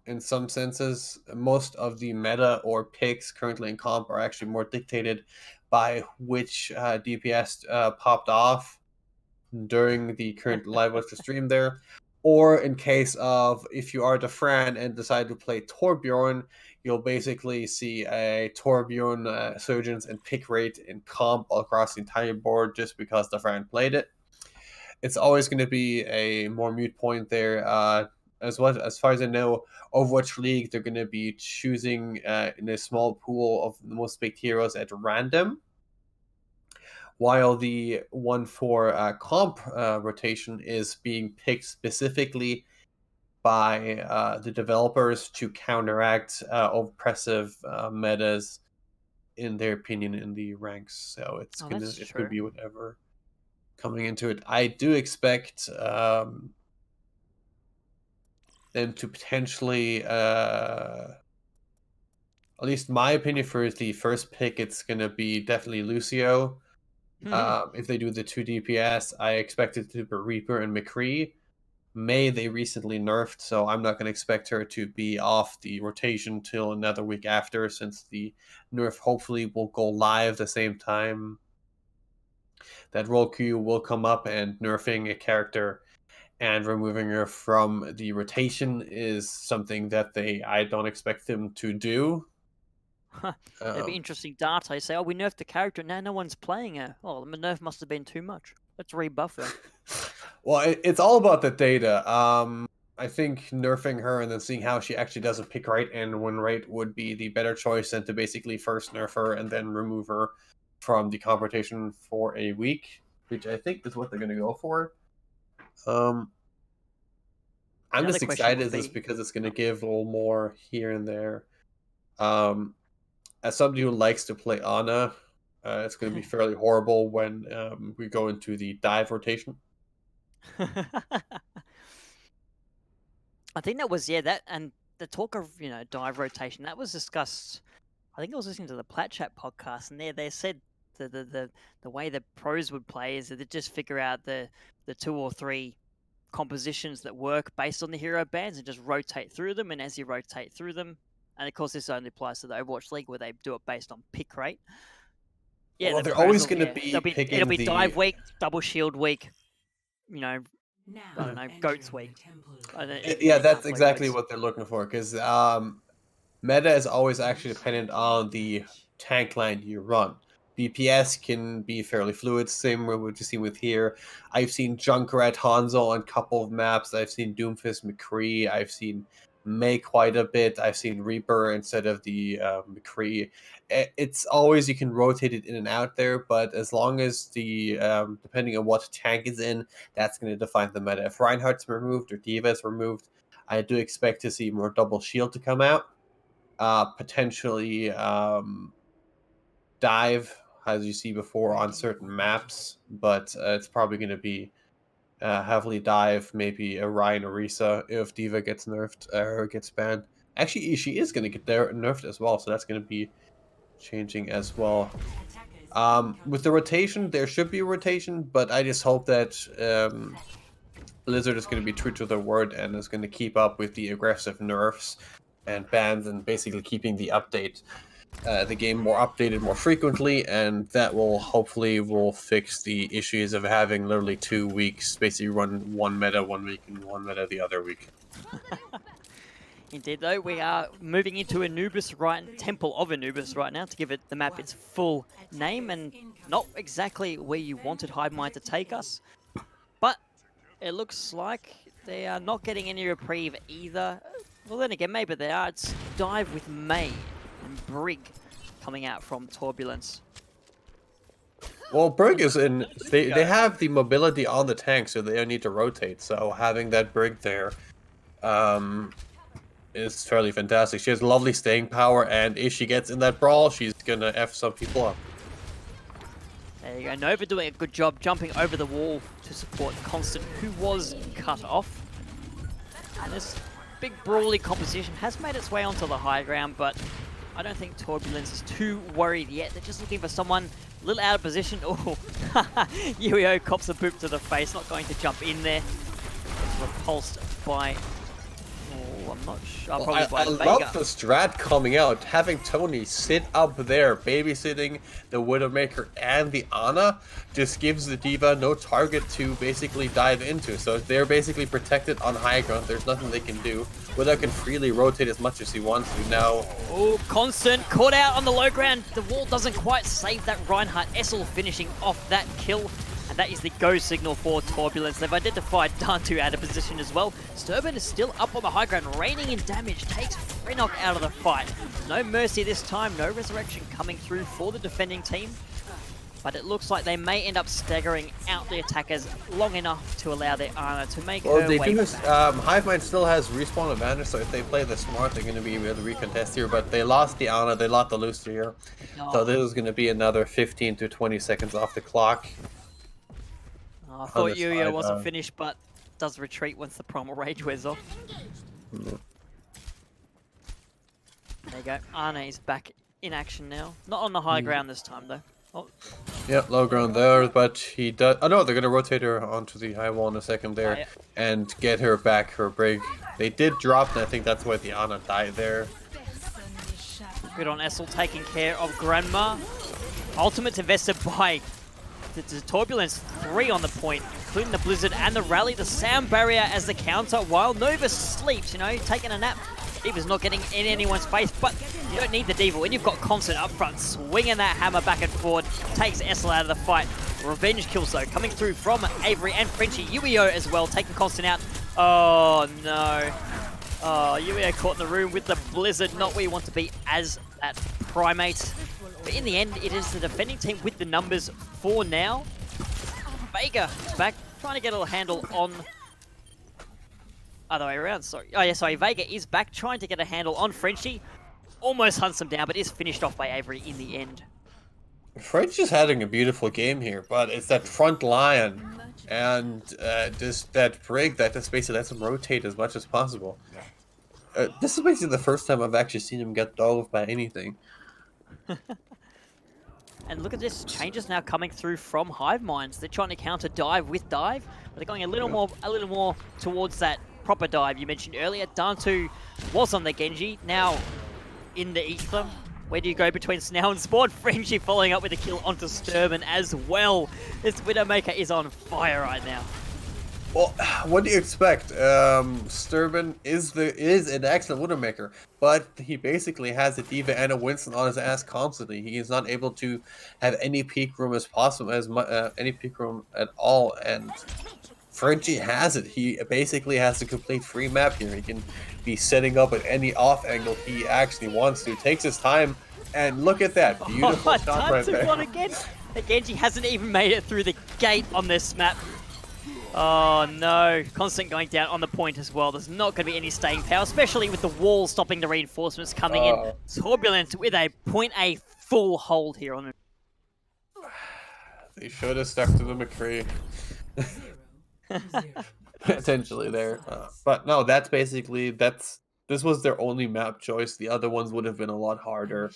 In some senses, most of the meta or picks currently in comp are actually more dictated by which DPS popped off during the current live watch stream there, or in case of if you are the Fran and decide to play Torbjorn, you'll basically see a Torbjorn surgeons and pick rate in comp across the entire board just because the Fran played it. It's always going to be a more mute point there. as far as I know, Overwatch League, they're going to be choosing in a small pool of the most picked heroes at random, while the one for comp rotation is being picked specifically by the developers to counteract oppressive metas, in their opinion, in the ranks. So Oh, that's it could true. be whatever coming into it. I do expect them to potentially, at least my opinion for the first pick, it's going to be definitely Lucio. If they do the 2 DPS, I expect it to be Reaper and McCree. May they recently nerfed, so I'm not going to expect her to be off the rotation till another week after, since the nerf hopefully will go live the same time that roll queue will come up, and nerfing a character and removing her from the rotation is something that I don't expect them to do. That'd be interesting data. You say, oh, we nerfed the character, now no one's playing her. Oh, the nerf must have been too much. Let's rebuff her. Well, it's all about the data. I think nerfing her and then seeing how she actually does a pick rate and win rate would be the better choice than to basically first nerf her and then remove her from the competition for a week, which I think is what they're going to go for. I'm Another just question excited would just be, because it's going to give a little more here and there. As somebody who likes to play Ana, it's going to be fairly horrible when we go into the dive rotation. I think that was, yeah, that, and the talk of, dive rotation, that was discussed. I think I was listening to the Plat Chat podcast, and they said the way the pros would play is that they just figure out the 2 or 3 compositions that work based on the hero bands and just rotate through them. And as you rotate through them, and of course this only applies to the Overwatch League where they do it based on pick rate. Yeah, Well, the they're pros always will, going to yeah, be it'll picking be dive the. week, double shield week, I don't know, goats week. Yeah, In that's complete exactly weeks. what they're looking for, because meta is always actually dependent on the tank line you run. DPS can be fairly fluid, same with what you see with here. I've seen Junkrat Hanzo on a couple of maps. I've seen Doomfist McCree. I've seen May quite a bit. I've seen Reaper instead of the McCree. It's always, you can rotate it in and out there, but as long as the depending on what tank is in, that's going to define the meta. If Reinhardt's removed or D.Va is removed, I do expect to see more double shield to come out. Potentially dive, as you see before, on certain maps, but it's probably going to be heavily dive, maybe Orion or Risa if D.Va gets nerfed or gets banned. Actually, she is going to get nerfed as well, so that's going to be changing as well. With the rotation, there should be a rotation, but I just hope that Blizzard is going to be true to their word and is going to keep up with the aggressive nerfs and bans, and basically keeping the game more updated more frequently, and that will hopefully fix the issues of having literally 2 weeks basically run one meta 1 week and one meta the other week. Indeed, though, we are moving into Anubis Temple of Anubis right now to give the map its full name, and not exactly where you wanted HiveMinds to take us, but it looks like they are not getting any reprieve either. Well, then again, maybe they are. It's dive with May and Brig coming out from Torbulance. Well, Brig is in. They have the mobility on the tank, so they don't need to rotate. So having that Brig there, is fairly fantastic. She has lovely staying power, and if she gets in that brawl, she's gonna F some people up. There you go. Nova doing a good job jumping over the wall to support Constant, who was cut off. And this big brawly composition has made its way onto the high ground, but I don't think Torbulance is too worried yet. They're just looking for someone a little out of position. Oh, Yuio cops a boop to the face, not going to jump in there. It's repulsed by... Oh, I'm not sure. Well, I love the strat coming out, having Tony sit up there, babysitting the Widowmaker and the Ana, just gives the D.Va no target to basically dive into. So they're basically protected on high ground. There's nothing they can do. Widow can freely rotate as much as he wants to now. Oh, Constant caught out on the low ground. The wall doesn't quite save that Reinhardt. Essel finishing off that kill. And that is the go signal for Torbulance. They've identified Dantu out of position as well. Sturban is still up on the high ground, raining in damage, takes Frenock out of the fight. No mercy this time, no resurrection coming through for the defending team. But it looks like they may end up staggering out the attackers long enough to allow their Ana to make her way back. HiveMinds still has respawn advantage, so if they play this smart, they're going to be able to recontest here. But they lost the Ana, they lost the Lucio here. Oh. So this is going to be another 15 to 20 seconds off the clock. I thought Yuya wasn't finished, but does retreat once the Primal Rage wears off. Yeah. There you go. Ana is back in action now. Not on the high ground this time, though. Oh. Yeah, low ground there, but he does... Oh no, they're going to rotate her onto the high wall in a second there and get her back, her brig. They did drop, and I think that's why the Ana died there. Good on Essel taking care of Grandma. Ultimate's invested by the Turbulence, 3 on the point, including the Blizzard and the Rally, the sound barrier as the counter, while Nova sleeps, you know, taking a nap. Diva's not getting in anyone's face, but you don't need the Diva. When you've got Constant up front, swinging that hammer back and forward, takes Essel out of the fight. Revenge kills, though, coming through from Avery and Frenchie. Yuio as well, taking Constant out. Oh, no. Oh, Yuio caught in the room with the Blizzard, not where you want to be as that Primate. But in the end, it is the defending team with the numbers for now. Vega is back, trying to get a handle on... Other way around, sorry. Oh yeah, sorry, Vega is back, trying to get a handle on Frenchie. Almost hunts him down, but is finished off by Avery in the end. Frenchie's having a beautiful game here, but it's that front line and just that brig that just basically lets him rotate as much as possible. This is basically the first time I've actually seen him get dove by anything. And look at this, changes now coming through from HiveMinds. They're trying to counter dive with dive, but they're going a little more towards that proper dive you mentioned earlier. Dantu was on the Genji, now in the Ether. Where do you go between Snow and Spawn? Frenchie following up with a kill onto Sturban as well. This Widowmaker is on fire right now. Well, what do you expect? Sturban is an excellent Widowmaker, but he basically has a Diva and a Winston on his ass constantly. He is not able to have any peak room as possible, any peak room at all, and Frenchie has it. He basically has a complete free map here. He can be setting up at any off angle he actually wants to. Takes his time, and look at that beautiful shot right there. Again. The Genji hasn't even made it through the gate on this map. Oh no, Constant going down on the point as well. There's not going to be any staying power, especially with the wall stopping the reinforcements coming in. Turbulence with a point A full hold here on him. They should have stuck to the McCree. Essentially there. But no, that's basically, this was their only map choice. The other ones would have been a lot harder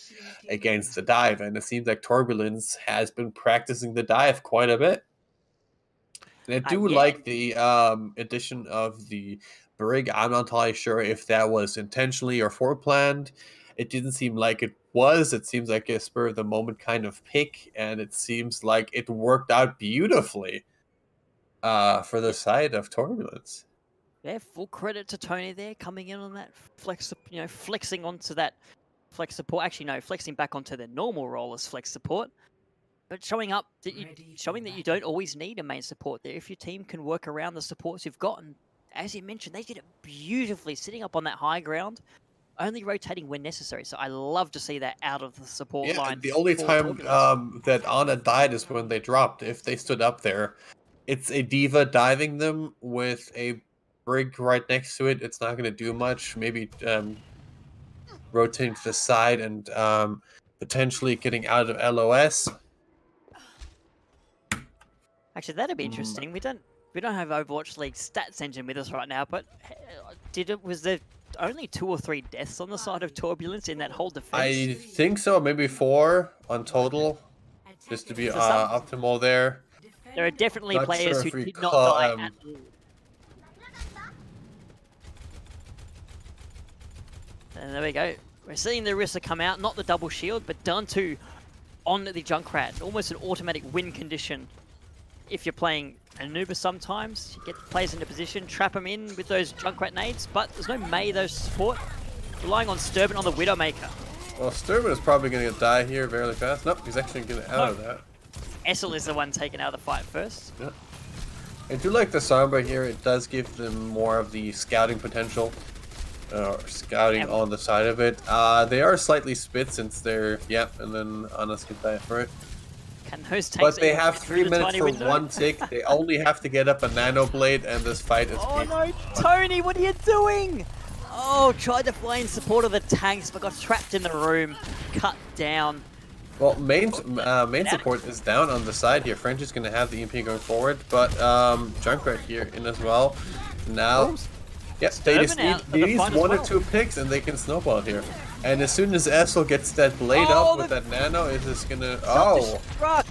against the dive, and it seems like Torbulance has been practicing the dive quite a bit. And I do like the addition of the brig. I'm not entirely sure if that was intentionally or foreplanned. It didn't seem like it was. It seems like a spur of the moment kind of pick, and it seems like it worked out beautifully for the side of Torbulance. Yeah, full credit to Tony there, coming in on that flexing onto that flex support. Actually, no, flexing back onto their normal role as flex support. But showing that you don't always need a main support there. If your team can work around the supports you've got, and as you mentioned, they did it beautifully, sitting up on that high ground, only rotating when necessary. So I love to see that out of the support line. The only time that Ana died is when they dropped. If they stood up there, it's a Diva diving them with a brig right next to it. It's not going to do much. Maybe rotating to the side and potentially getting out of LOS. Actually, that'd be interesting. We don't have Overwatch League stats engine with us right now, but was there only 2 or 3 deaths on the side of Turbulence in that whole defense? I think so, maybe 4 on total, just to be optimal there. There are definitely players who did not die at all. And there we go. We're seeing the Orisa come out, not the double shield, but Dantu on the Junkrat. Almost an automatic win condition. If you're playing Anuba sometimes, you get players into position, trap them in with those Junkrat nades, but there's no Mei, those support. Relying on Sturban on the Widowmaker. Well, Sturban is probably going to die here fairly fast. Nope, he's actually getting out of that. Essel is the one taken out of the fight first. Yeah. I do like the Sombra here. It does give them more of the scouting potential. Scouting on the side of it. They are slightly spit since they're... Yep, and then Anas can die for it. Can those tanks But they even have fit 3 through the minutes tiny for window? one tick. They only have to get up a Nano Blade, and this fight is Oh beat. no, Tony, what are you doing? Oh, tried to fly in support of the tanks, but got trapped in the room, cut down. Well, main support is down on the side here. French is going to have the EMP going forward, but Junkrat here in as well. Now, yes, they just need one or two picks and they can snowball here. And as soon as Essel gets that blade up with that nano, it is going to... Oh!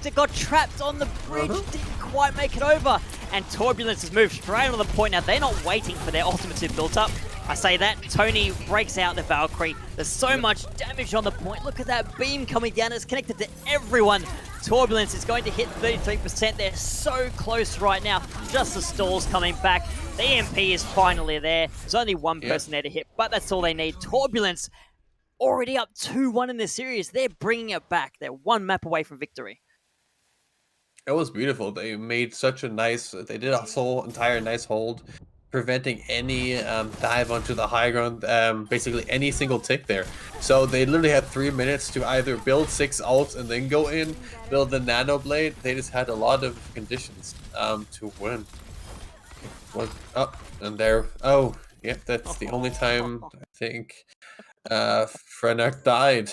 It got trapped on the bridge, didn't quite make it over. And Torbulance has moved straight on the point. Now, they're not waiting for their ultimate to build up. I say that, Tony breaks out the Valkyrie. There's so much damage on the point. Look at that beam coming down. It's connected to everyone. Turbulence is going to hit 33%. They're so close right now. Just the stalls coming back. The EMP is finally there. There's only one person there to hit, but that's all they need. Turbulence already up 2-1 in this series. They're bringing it back. They're one map away from victory. It was beautiful. They made such a nice... They did a whole entire nice hold, preventing any dive onto the high ground, basically any single tick there. So they literally had 3 minutes to either build 6 ults and then go in, build the Nano Blade. They just had a lot of conditions to win. And there... Oh, yeah, that's the only time I think Frenak died.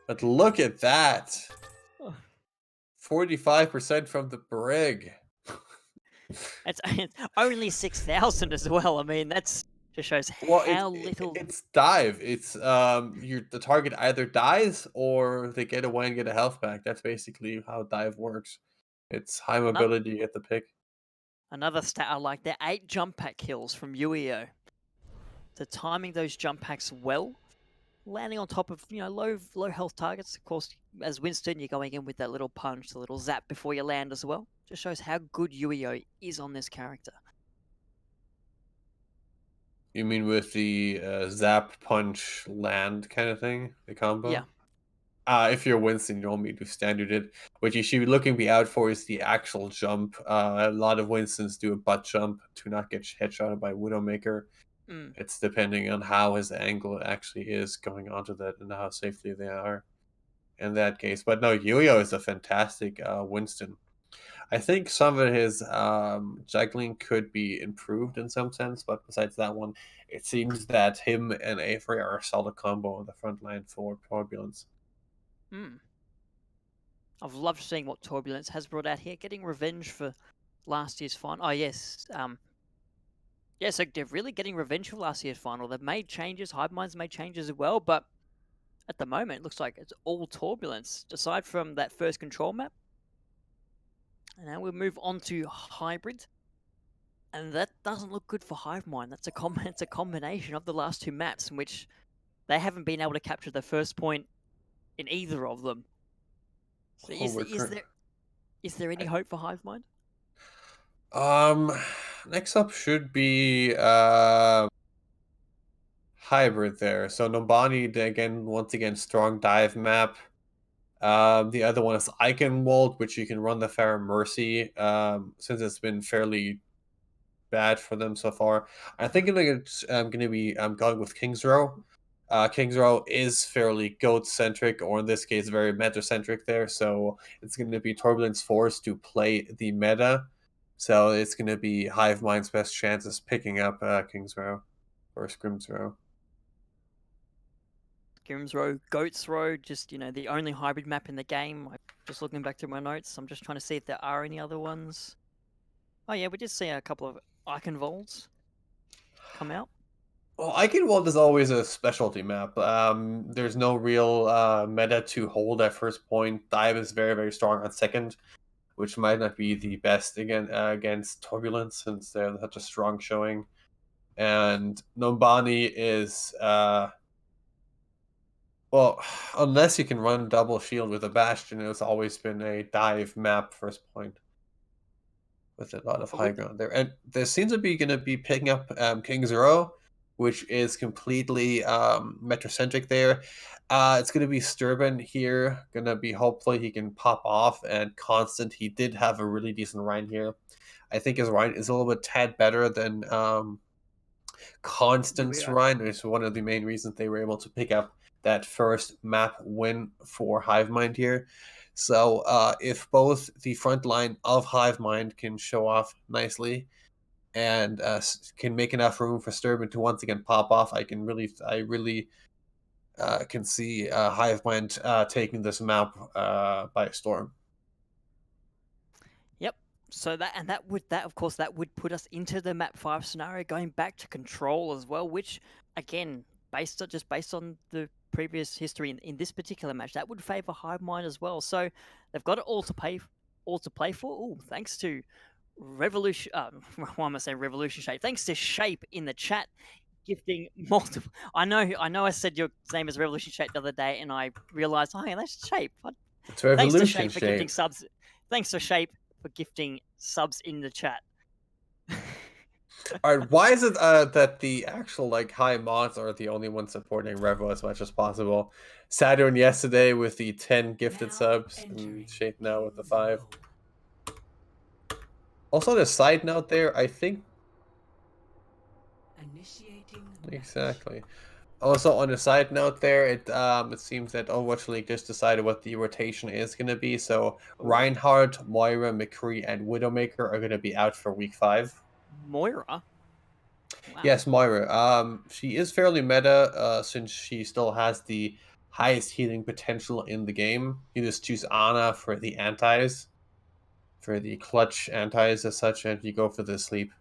But look at that! 45% from the brig. It's only 6,000 as well. I mean, that's just shows how little. It's dive. It's the target either dies or they get away and get a health back. That's basically how dive works. It's high mobility at the pick. Another stat I like there: 8 jump pack kills from UEO. So timing those jump packs well, landing on top of low health targets. Of course, as Winston, you're going in with that little punch, the little zap before you land as well. Just shows how good UEO is on this character. You mean with the zap punch land kind of thing, the combo? Yeah. If you're Winston, you only do standard it. What you should be looking out for is the actual jump. A lot of Winstons do a butt jump to not get headshotted by Widowmaker. It's depending on how his angle actually is going onto that and how safely they are in that case. But no, Yuyo is a fantastic Winston. I think some of his juggling could be improved in some sense, but besides that one, it seems that him and Avery are a solid combo on the front line for Turbulence. I've loved seeing what Turbulence has brought out here, getting revenge for last year's final. Oh, yes. Yeah, so they're really getting revenge for last year's final. They've made changes, HiveMinds made changes as well, but at the moment, it looks like it's all Turbulence, aside from that first control map. And now we'll move on to Hybrid. And that doesn't look good for HiveMind. It's a combination of the last 2 maps in which they haven't been able to capture the first point in either of them. So is there any hope for HiveMind? Next up should be Hybrid there. So Nombani once again strong dive map. The other one is Eichenwald, which you can run the Pharaoh Mercy. Since it's been fairly bad for them so far, I think it's going to be going with King's Row. King's Row is fairly goat centric, or in this case, very meta centric there. So it's going to be Turbulence forced to play the meta. So it's going to be HiveMind's best chances picking up King's Row or Scrim's Row. Scrim's Row, Goat's Row, just, the only hybrid map in the game. Just looking back through my notes, I'm just trying to see if there are any other ones. Oh yeah, we did see a couple of Eichenwalds come out. Well, Eichenwald is always a specialty map. There's no real meta to hold at first point. Dive is very, very strong on second, which might not be the best against Turbulence since they're such a strong showing. And Nombani is, well, unless you can run double shield with a Bastion, it's always been a dive map first point with a lot of high ground there. And there seems to be going to be picking up King's Row. which is completely metrocentric there. It's going to be Sturban here. Going to be hopefully he can pop off, and Constant. He did have a really decent Rhine here. I think his Rhine is a little bit tad better than Constant's Rhine, which is one of the main reasons they were able to pick up that first map win for HiveMind here. So if both the front line of HiveMind can show off nicely and can make enough room for Sturban to once again pop off, I really can see HiveMind taking this map by storm. Yep. So that of course that would put us into the map 5 scenario, going back to control as well, which again, based on the previous history in this particular match, that would favor HiveMind as well. So they've got it all to play for. Oh, thanks to Revolution. Why am I saying Revolution Shape? Thanks to Shape in the chat, gifting multiple. I know. I said your name is Revolution Shape the other day, and I realized, oh, yeah, that's Shape. It's Thanks to Revolution Shape for gifting subs. Thanks to Shape for gifting subs in the chat. All right, why is it that the actual like high mods are the only ones supporting Revo as much as possible? Saturn yesterday with the 10 gifted subs, and Shape now with the 5. Also, on a side note there, I think exactly. Also, on a side note there, it seems that Overwatch League just decided what the rotation is going to be. So Reinhardt, Moira, McCree, and Widowmaker are going to be out for week 5. Moira. Wow. Yes, Moira. She is fairly meta, since she still has the highest healing potential in the game. You just choose Ana for the antis, for the clutch antis as such, and you go for the sleep.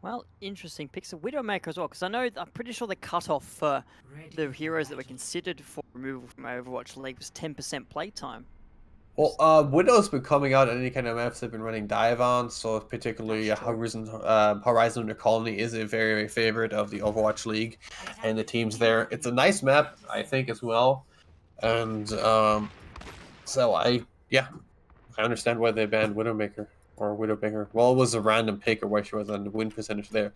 Well, interesting picks. A Widowmaker as well, because I'm pretty sure the cutoff for the heroes that were considered for removal from Overwatch League was 10% playtime. Well, Widow's been coming out on any kind of maps they've been running dive on, so particularly Horizon Winter Colony is a very, very favorite of the Overwatch League and the teams there. It's a nice map, I think, as well. And so I understand why they banned Widowmaker or Widowmaker. Well, it was a random pick or why she was on the win percentage there.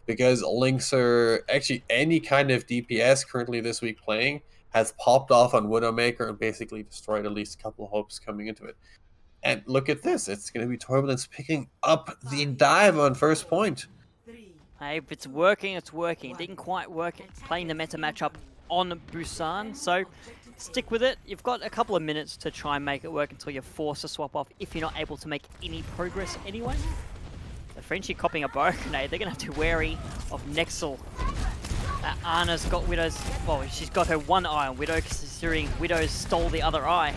Because links are actually any kind of DPS currently this week playing has popped off on Widowmaker and basically destroyed at least a couple of hopes coming into it. And look at this. It's going to be Torbulance picking up the dive on first point. Hey, if it's working, it's working. It didn't quite work playing the meta matchup on Busan, so stick with it. You've got a couple of minutes to try and make it work until you're forced to swap off if you're not able to make any progress anyway. The Frenchie copying a Burrow Grenade. They're going to have to be wary of Nexel. Anna's got Widow's... Well, she's got her one eye on Widow, considering Widow stole the other eye.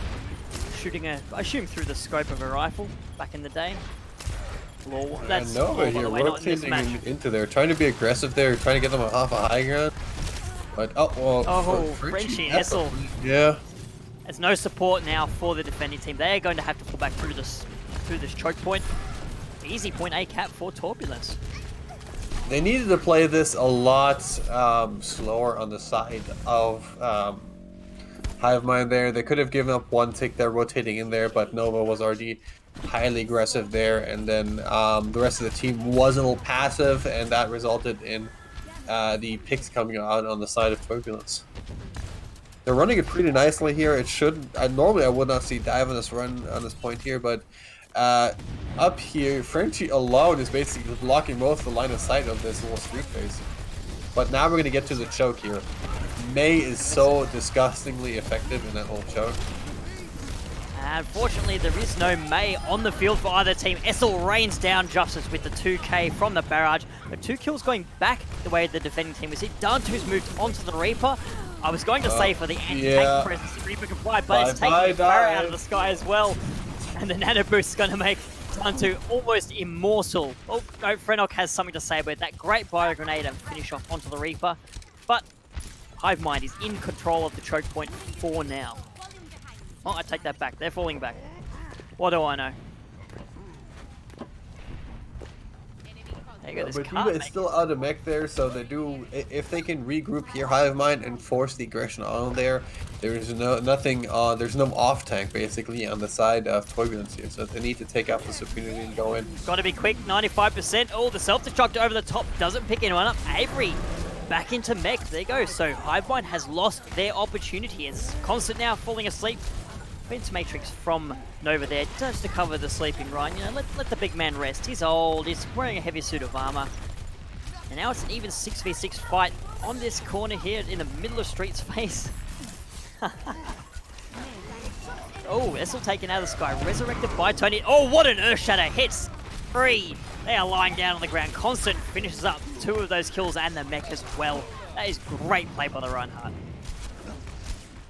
Shooting her, I assume, through the scope of a rifle back in the day. Lol. That's Nova here rotating into there, trying to be aggressive there, trying to get them a half a high ground. But, Frenchie and Essel. Yeah. There's no support now for the defending team. They're going to have to pull back through this choke point. Easy point A cap for Torbulance. They needed to play this a lot slower on the side of HiveMind there. They could have given up one tick there, rotating in there, but Nova was already highly aggressive there, and then the rest of the team was a little passive, and that resulted in the picks coming out on the side of Torbulance. They're running it pretty nicely here. It should... normally I would not see dive on this run on this point here, but up here, Frenchie alone is basically blocking most of the line of sight of this little street phase. But now we're going to get to the choke here. Mei is so disgustingly effective in that little choke. Unfortunately, there is no Mei on the field for either team. Essel rains down justice with the 2K from the barrage. But 2 kills going back the way the defending team was hit. Dantu's moved onto the Reaper. I was going to say for the anti-tank presence, Reaper can fly, but it's taking the barrel out of the sky as well. And the nano boost is going to make Dantu almost immortal. Oh, no, Frenok has something to say about that. Great bio grenade and finish off onto the Reaper. But HiveMind is in control of the choke point for now. Oh, I take that back. They're falling back. What do I know? Vega, this But can't Diva is make still out of mech there, so they do. If they can regroup here, HiveMind, and force the aggression on there, there's nothing. There's no off tank basically on the side of Torbulance here, so they need to take out the opportunity and go in. Got to be quick, 95%. Oh, the self-destruct over the top doesn't pick anyone up. Avery back into mech. There you go. So HiveMind has lost their opportunity. It's Constant now falling asleep. Vince Matrix from Nova there just to cover the sleeping Ryan. You know, let the big man rest. He's old. He's wearing a heavy suit of armor. And now it's an even 6v6 fight on this corner here in the middle of Street's face. Oh, Essel taken out of the sky. Resurrected by Tony. Oh, what an Earth Shatter. Hits 3. They are lying down on the ground. Constant finishes up 2 of those kills and the mech as well. That is great play by the Reinhardt.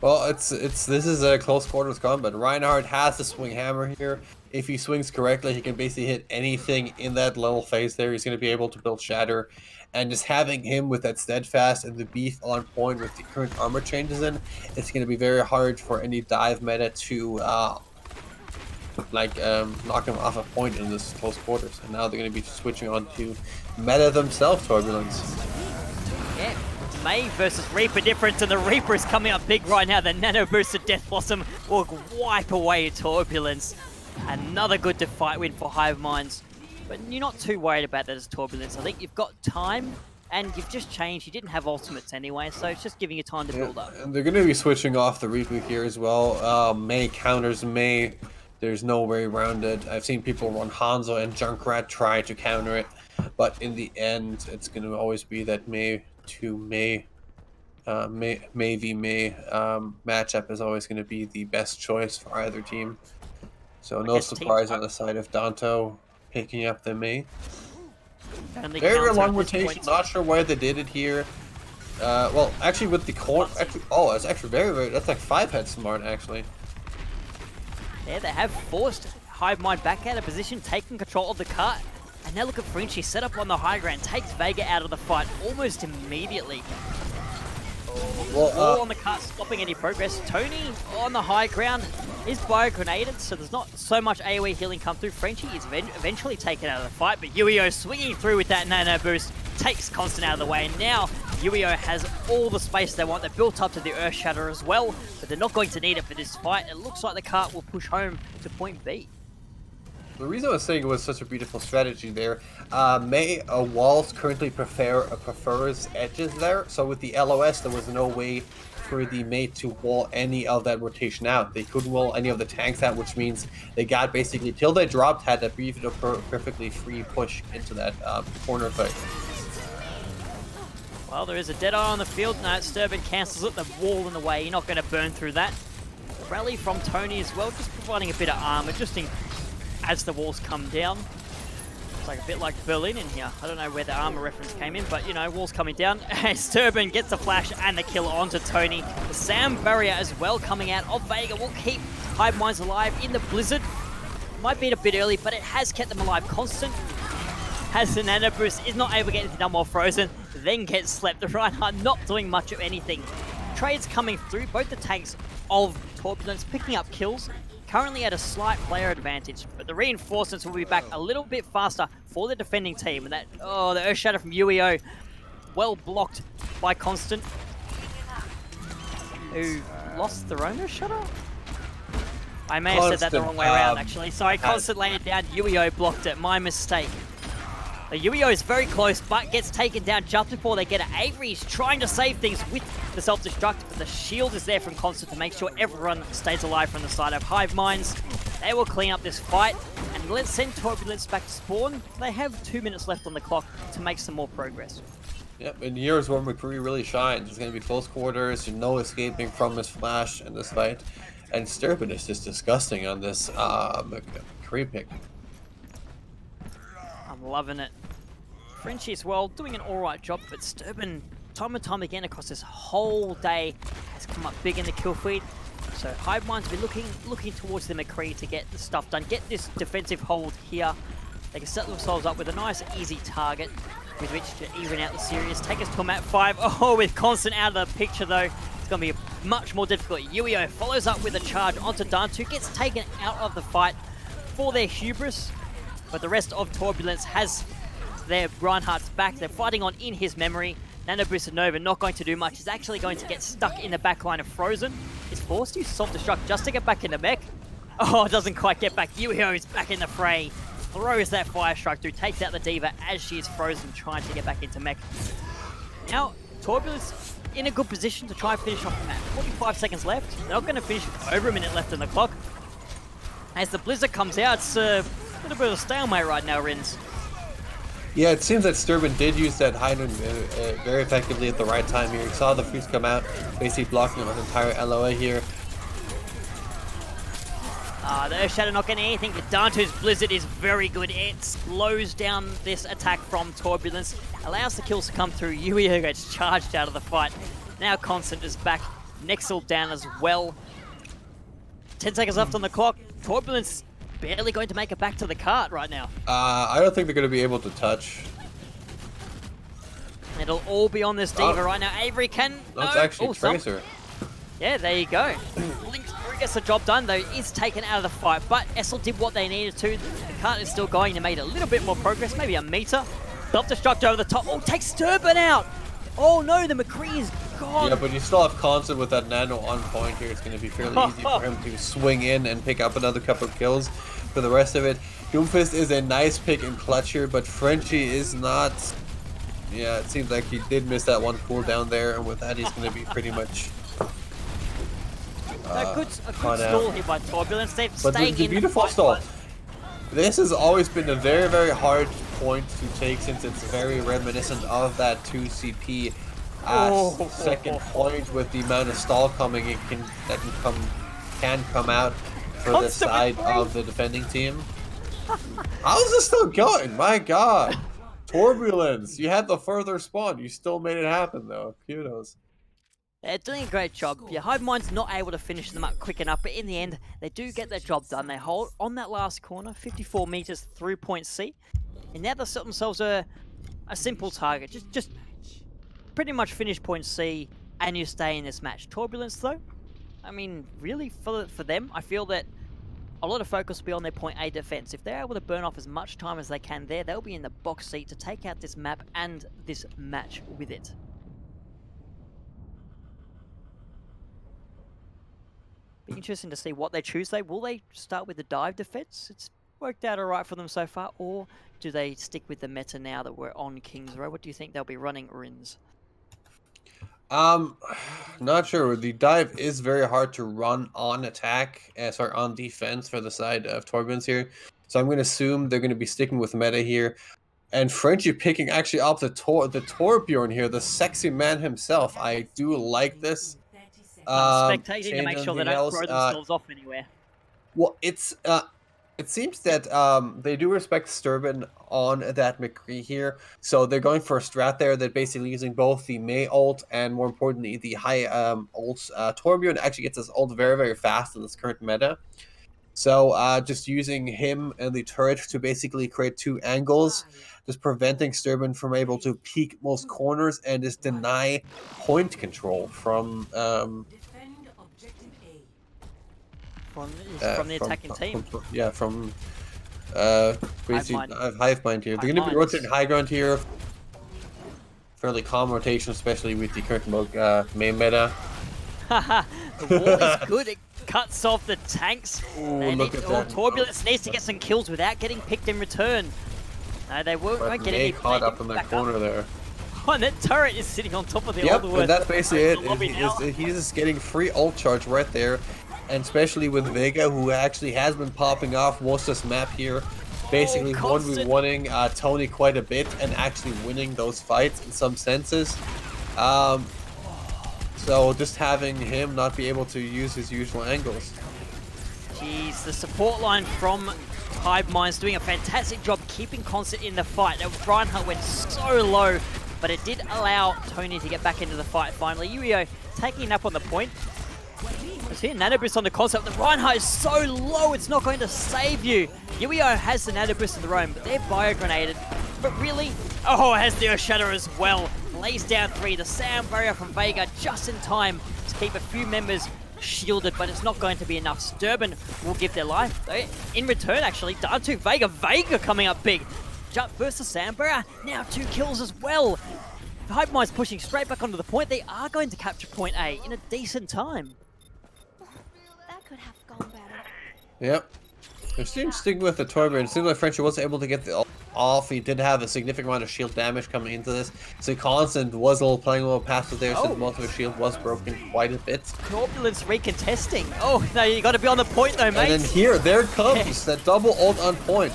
Well, this is a close quarters combat. Reinhardt has the swing hammer here. If he swings correctly, he can basically hit anything in that little phase there. He's going to be able to build Shatter. And just having him with that Steadfast and the Beef on point with the current armor changes in, it's going to be very hard for any dive meta to knock him off a point in this close quarters. And now they're going to be switching on to meta themselves, Torbulance. Yeah. May versus Reaper difference, and the Reaper is coming up big right now. The Nano Boosted Death Blossom will wipe away Torbulance. Another good fight win for HiveMinds. But you're not too worried about that as Torbulance. I think you've got time, and you've just changed. You didn't have ultimates anyway, so it's just giving you time to build up. And they're going to be switching off the reboot here as well. May counters May. There's no way around it. I've seen people run Hanzo and Junkrat try to counter it, but in the end, it's going to always be that May v May matchup is always going to be the best choice for either team. So no surprise on the side of Danto picking up the May. Very long rotation. Not sure why they did it here. Well, actually with the corn, it's actually very. That's like 5-head smart actually. Yeah, they have forced HiveMind back out of position, taking control of the cart. And now look at Frenchie set up on the high ground, takes Vega out of the fight almost immediately. Well, on the cart, stopping any progress. Tony on the high ground is bio-grenaded, so there's not so much AoE healing come through. Frenchie is eventually taken out of the fight, but Yuio swinging through with that nano boost takes Constant out of the way. And now Yuio has all the space they want. They're built up to the Earth Shatter as well, but they're not going to need it for this fight. It looks like the cart will push home to point B. The reason I was saying it was such a beautiful strategy there, May walls currently prefers edges there, so with the LOS there was no way for the May to wall any of that rotation out. They couldn't wall any of the tanks out, which means they got basically, till they dropped, had that perfectly free push into that corner fight. Well, there is a Deadeye on the field. No, Sturban cancels it, the wall in the way. You're not going to burn through that. Rally from Tony as well, just providing a bit of armor, just in as the walls come down. It's like a bit like Berlin in here. I don't know where the armor reference came in, but you know, walls coming down. Sturban gets the flash and the kill onto Tony. The Sam barrier as well coming out of Vega will keep HiveMinds alive in the blizzard. Might be a bit early, but it has kept them alive. Constant has the nano boost, is not able to get anything done while frozen, then gets slept. The Reinhardt not doing much of anything. Trades coming through, both the tanks of Torbulance picking up kills. Currently at a slight player advantage, but the reinforcements will be back a little bit faster for the defending team. And that, the Earth Shatter from Yuio, well blocked by Constant, who lost their own Earth Shatter? I may have said that the wrong way around, actually. Sorry, Constant landed down, Yuio blocked it, my mistake. Yuio is very close, but gets taken down just before they get it. Avery's trying to save things with the self-destruct, but the shield is there from Constant to make sure everyone stays alive from the side of HiveMinds. They will clean up this fight, and let's send Torbulance back to spawn. They have 2 minutes left on the clock to make some more progress. Yep, and here's where McCree really shines. It's going to be close quarters, no escaping from this flash in this fight. And Sturban is just disgusting on this McCree pick. I'm loving it. Frenchie as well, doing an alright job, but Sturban, time and time again across this whole day, has come up big in the kill feed. So HiveMinds will be looking towards the McCree to get the stuff done, get this defensive hold here. They can set themselves up with a nice, easy target with which to even out the series. Take us to a map 5. Oh, with Constant out of the picture though, it's going to be much more difficult. Yuio follows up with a charge onto Dantu, gets taken out of the fight for their hubris, but the rest of Torbulance has there. Reinhardt's back. They're fighting on in his memory. Nano Boost and Nova not going to do much. He's actually going to get stuck in the back line of Frozen. He's forced to use self-destruct just to get back in the mech. Oh, doesn't quite get back. Yuhio is back in the fray. Throws that Fire Strike through, takes out the Diva as she is frozen, trying to get back into mech. Now, Torbulance in a good position to try and finish off the match. 45 seconds left. They're not going to finish with over a minute left on the clock. As the Blizzard comes out, it's a little bit of a stalemate right now, Rins. Yeah, it seems that Sturban did use that Hydron very effectively at the right time here. He saw the freeze come out, basically blocking his entire LOA here. The Earthshatter not getting anything, but Dantu's Blizzard is very good. It slows down this attack from Torbulance, allows the kills to come through. Yuhio gets charged out of the fight. Now Constant is back, Nexel down as well. 10 seconds left on the clock. Torbulance barely going to make it back to the cart right now. I don't think they're going to be able to touch. It'll all be on this Diva right now. Avery can... That's actually Tracer. Yeah, there you go. Link gets the job done, though, is taken out of the fight, but Essel did what they needed to. The cart is still going to make a little bit more progress, maybe a meter. Self-destruct over the top. Oh, takes Sturban out! Oh no, the McCree is gone! Yeah, but you still have Constant with that Nano on point here. It's going to be fairly easy for him to swing in and pick up another couple of kills for the rest of it. Doomfist is a nice pick and clutch here, but Frenchie is not... Yeah, it seems like he did miss that one cooldown there, and with that he's going to be pretty much... a good stall here by Torbulance. They're but staying the in beautiful the stall. This has always been a very, very hard point to take, since it's very reminiscent of that 2 CP second point with the amount of stall coming it can come out for the side of the defending team. How is this still going? My God, Torbulance! You had the further spawn. You still made it happen, though. Kudos. They're doing a great job. Yeah, HiveMinds not able to finish them up quick enough, but in the end, they do get their job done. They hold on that last corner, 54 meters through point C, and now they've set themselves a simple target. Just pretty much finish point C, and you stay in this match. Torbulance, though, I mean, really, for them, I feel that a lot of focus will be on their point A defense. If they're able to burn off as much time as they can there, they'll be in the box seat to take out this map and this match with it. Be interesting to see what they choose. Will they start with the dive defense? It's worked out alright for them so far, or do they stick with the meta now that we're on King's Row? What do you think they'll be running, Rins? Not sure. The dive is very hard to run on attack, on defense for the side of Torbulance here. So I'm going to assume they're going to be sticking with meta here. And Frenchie picking actually up the Torbjorn here, the sexy man himself. I do like this. Spectating to make sure they don't throw themselves off anywhere. Well, it seems that they do respect Sturban on that McCree here, so they're going for a strat there that basically using both the Mei ult and more importantly the high ults. Torbjorn actually gets his ult very, very fast in this current meta. So just using him and the turret to basically create two angles, just preventing Sturban from able to peek most corners and just deny point control from from the attacking team. From basically HiveMind here. They're going to be rotating high ground here. Fairly calm rotation, especially with the current main meta. The wall is good. It cuts off the tanks. Ooh, look at that. Turbulence needs to get some kills without getting picked in return. No, they won't get any. Caught up in that corner there. Oh, and that turret is sitting on top of the Yep, and that's basically it. He's just getting free ult charge right there. And especially with Vega, who actually has been popping off most of this map here. Basically 1v1ing Tony quite a bit and actually winning those fights in some senses. So just having him not be able to use his usual angles. Jeez, the support line from HiveMinds doing a fantastic job keeping Constant in the fight. Reinhardt went so low, but it did allow Tony to get back into the fight finally. Yuhio taking up on the point. Let's see, Nano Boost on the Constant. The Reinhardt is so low, it's not going to save you. Yuhio has the Nano Boost of their own, but they're bio-grenaded. But really, has the Earthshatter as well. Lays down 3, the sound barrier from Vega just in time to keep a few members shielded, but it's not going to be enough. Sturban will give their life. In return, actually, Dantu, Vega coming up big. jump versus Sambara. Now 2 kills as well. HiveMinds pushing straight back onto the point. They are going to capture point A in a decent time. That could have gone better. Yep. It seems sticking with the Torbulance. It seems like Frenchie was able to get the off. He did have a significant amount of shield damage coming into this. So Constant was playing a little passive there since most of his shield was broken quite a bit. Torbulance recontesting. Oh, no, you got to be on the point though, mate. And then here, there comes that double ult on point.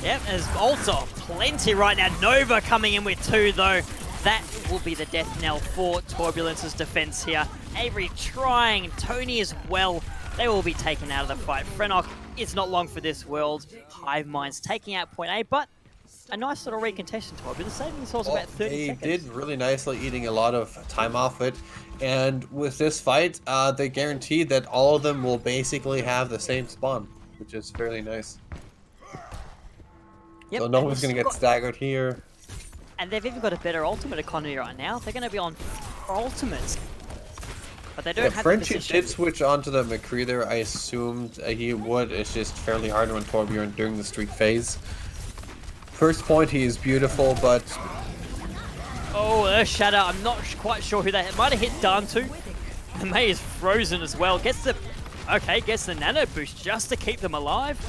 Yep, there's ults are plenty right now. Nova coming in with 2 though. That will be the death knell for Torbulance's defense here. Avery trying, Tony as well. They will be taken out of the fight. Frenok is not long for this world. HiveMinds taking out point A, but a nice little recontestation Torbulance. Saving themselves about 30 seconds. They did really nicely, eating a lot of time off it. And with this fight, they guarantee that all of them will basically have the same spawn, which is fairly nice. Yep, so no one's going to get staggered here. And they've even got a better ultimate economy right now. They're going to be on ultimates. But they don't have Frenchie did switch onto the McCree there. I assumed he would. It's just fairly hard on Torbjorn during the streak phase. First point, he is beautiful, but... Oh, Earthshatter. I'm not quite sure who that might have hit Dantu. The May is frozen as well. Gets the nano boost just to keep them alive.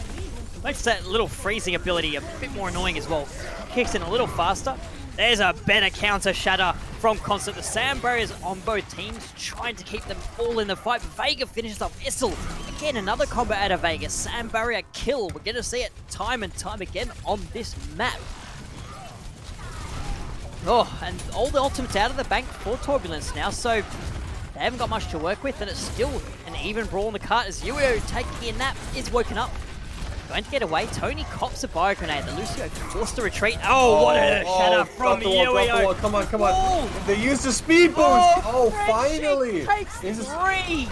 Makes that little freezing ability a bit more annoying as well. Kicks in a little faster. There's a better counter shatter from Constant. The Sam barriers on both teams, trying to keep them all in the fight. Vega finishes off Issel. Again, another combo out of Vega. Sam barrier kill. We're going to see it time and time again on this map. Oh, and all the ultimates out of the bank for Torbulance now, so they haven't got much to work with, and it's still an even brawl in the cart as Yuio taking a nap is woken up. Going to get away. Tony cops a bio grenade. The Lucio forced to retreat. Oh, what a shatter from Yuio. Come on, come on. Oh. They used the speed boost. Oh, finally. This is 3.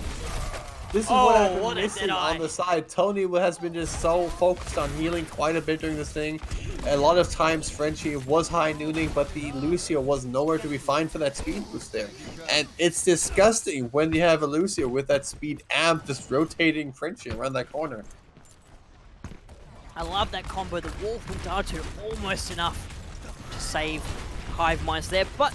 This is what I've been missing on the side. Tony has been just so focused on healing quite a bit during this thing. A lot of times Frenchie was high nooning, but the Lucio was nowhere to be found for that speed boost there. And it's disgusting when you have a Lucio with that speed amp just rotating Frenchie around that corner. I love that combo. The wall from Datu almost enough to save HiveMinds there, but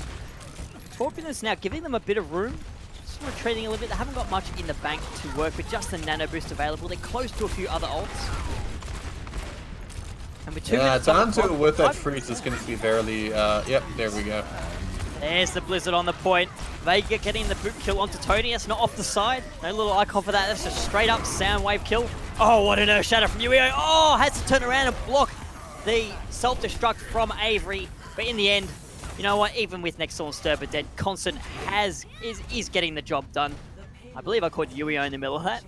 Torbulance now giving them a bit of room. Just retreating a little bit. They haven't got much in the bank to work with, just the nano boost available. They're close to a few other ults. And with 2 minutes Datu with that freeze is going to be barely, yep, there we go. There's the Blizzard on the point. Vega getting the boot kill onto Tony. That's not off the side. No little icon for that. That's just straight up sound wave kill. Oh, what an Earth Shatter from Yuio. Oh, has to turn around and block the self-destruct from Avery. But in the end, you know what? Even with Nexel and Sturba dead, Constant is getting the job done. I believe I caught Yuio in the middle of that.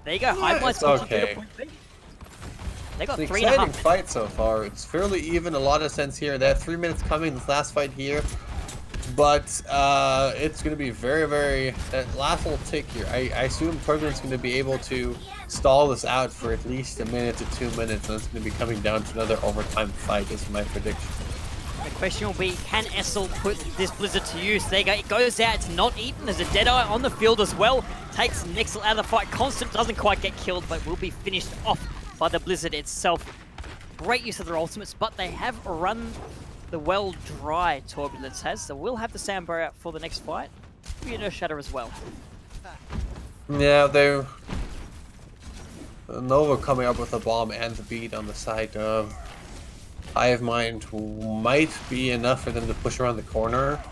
There you go. It's okay. They got it's 3.5 an exciting fight so far. It's fairly even, a lot of sense here. They have 3 minutes coming, this last fight here. But it's going to be very, very... That last little tick here. I assume Torbulance is going to be able to stall this out for at least a minute to 2 minutes. And it's going to be coming down to another overtime fight is my prediction. The question will be, can Essel put this Blizzard to use? There you go. It goes out. It's not eaten. There's a Deadeye on the field as well. Takes Nexel out of the fight. Constant doesn't quite get killed, but will be finished off by the Blizzard itself. Great use of their ultimates, but they have run the well dry, Torbulance has, so we'll have the Sam barrier out for the next fight. Be an Earth Shatter as well. Yeah, they're... Nova coming up with a bomb and the beat on the side of HiveMind might be enough for them to push around the corner,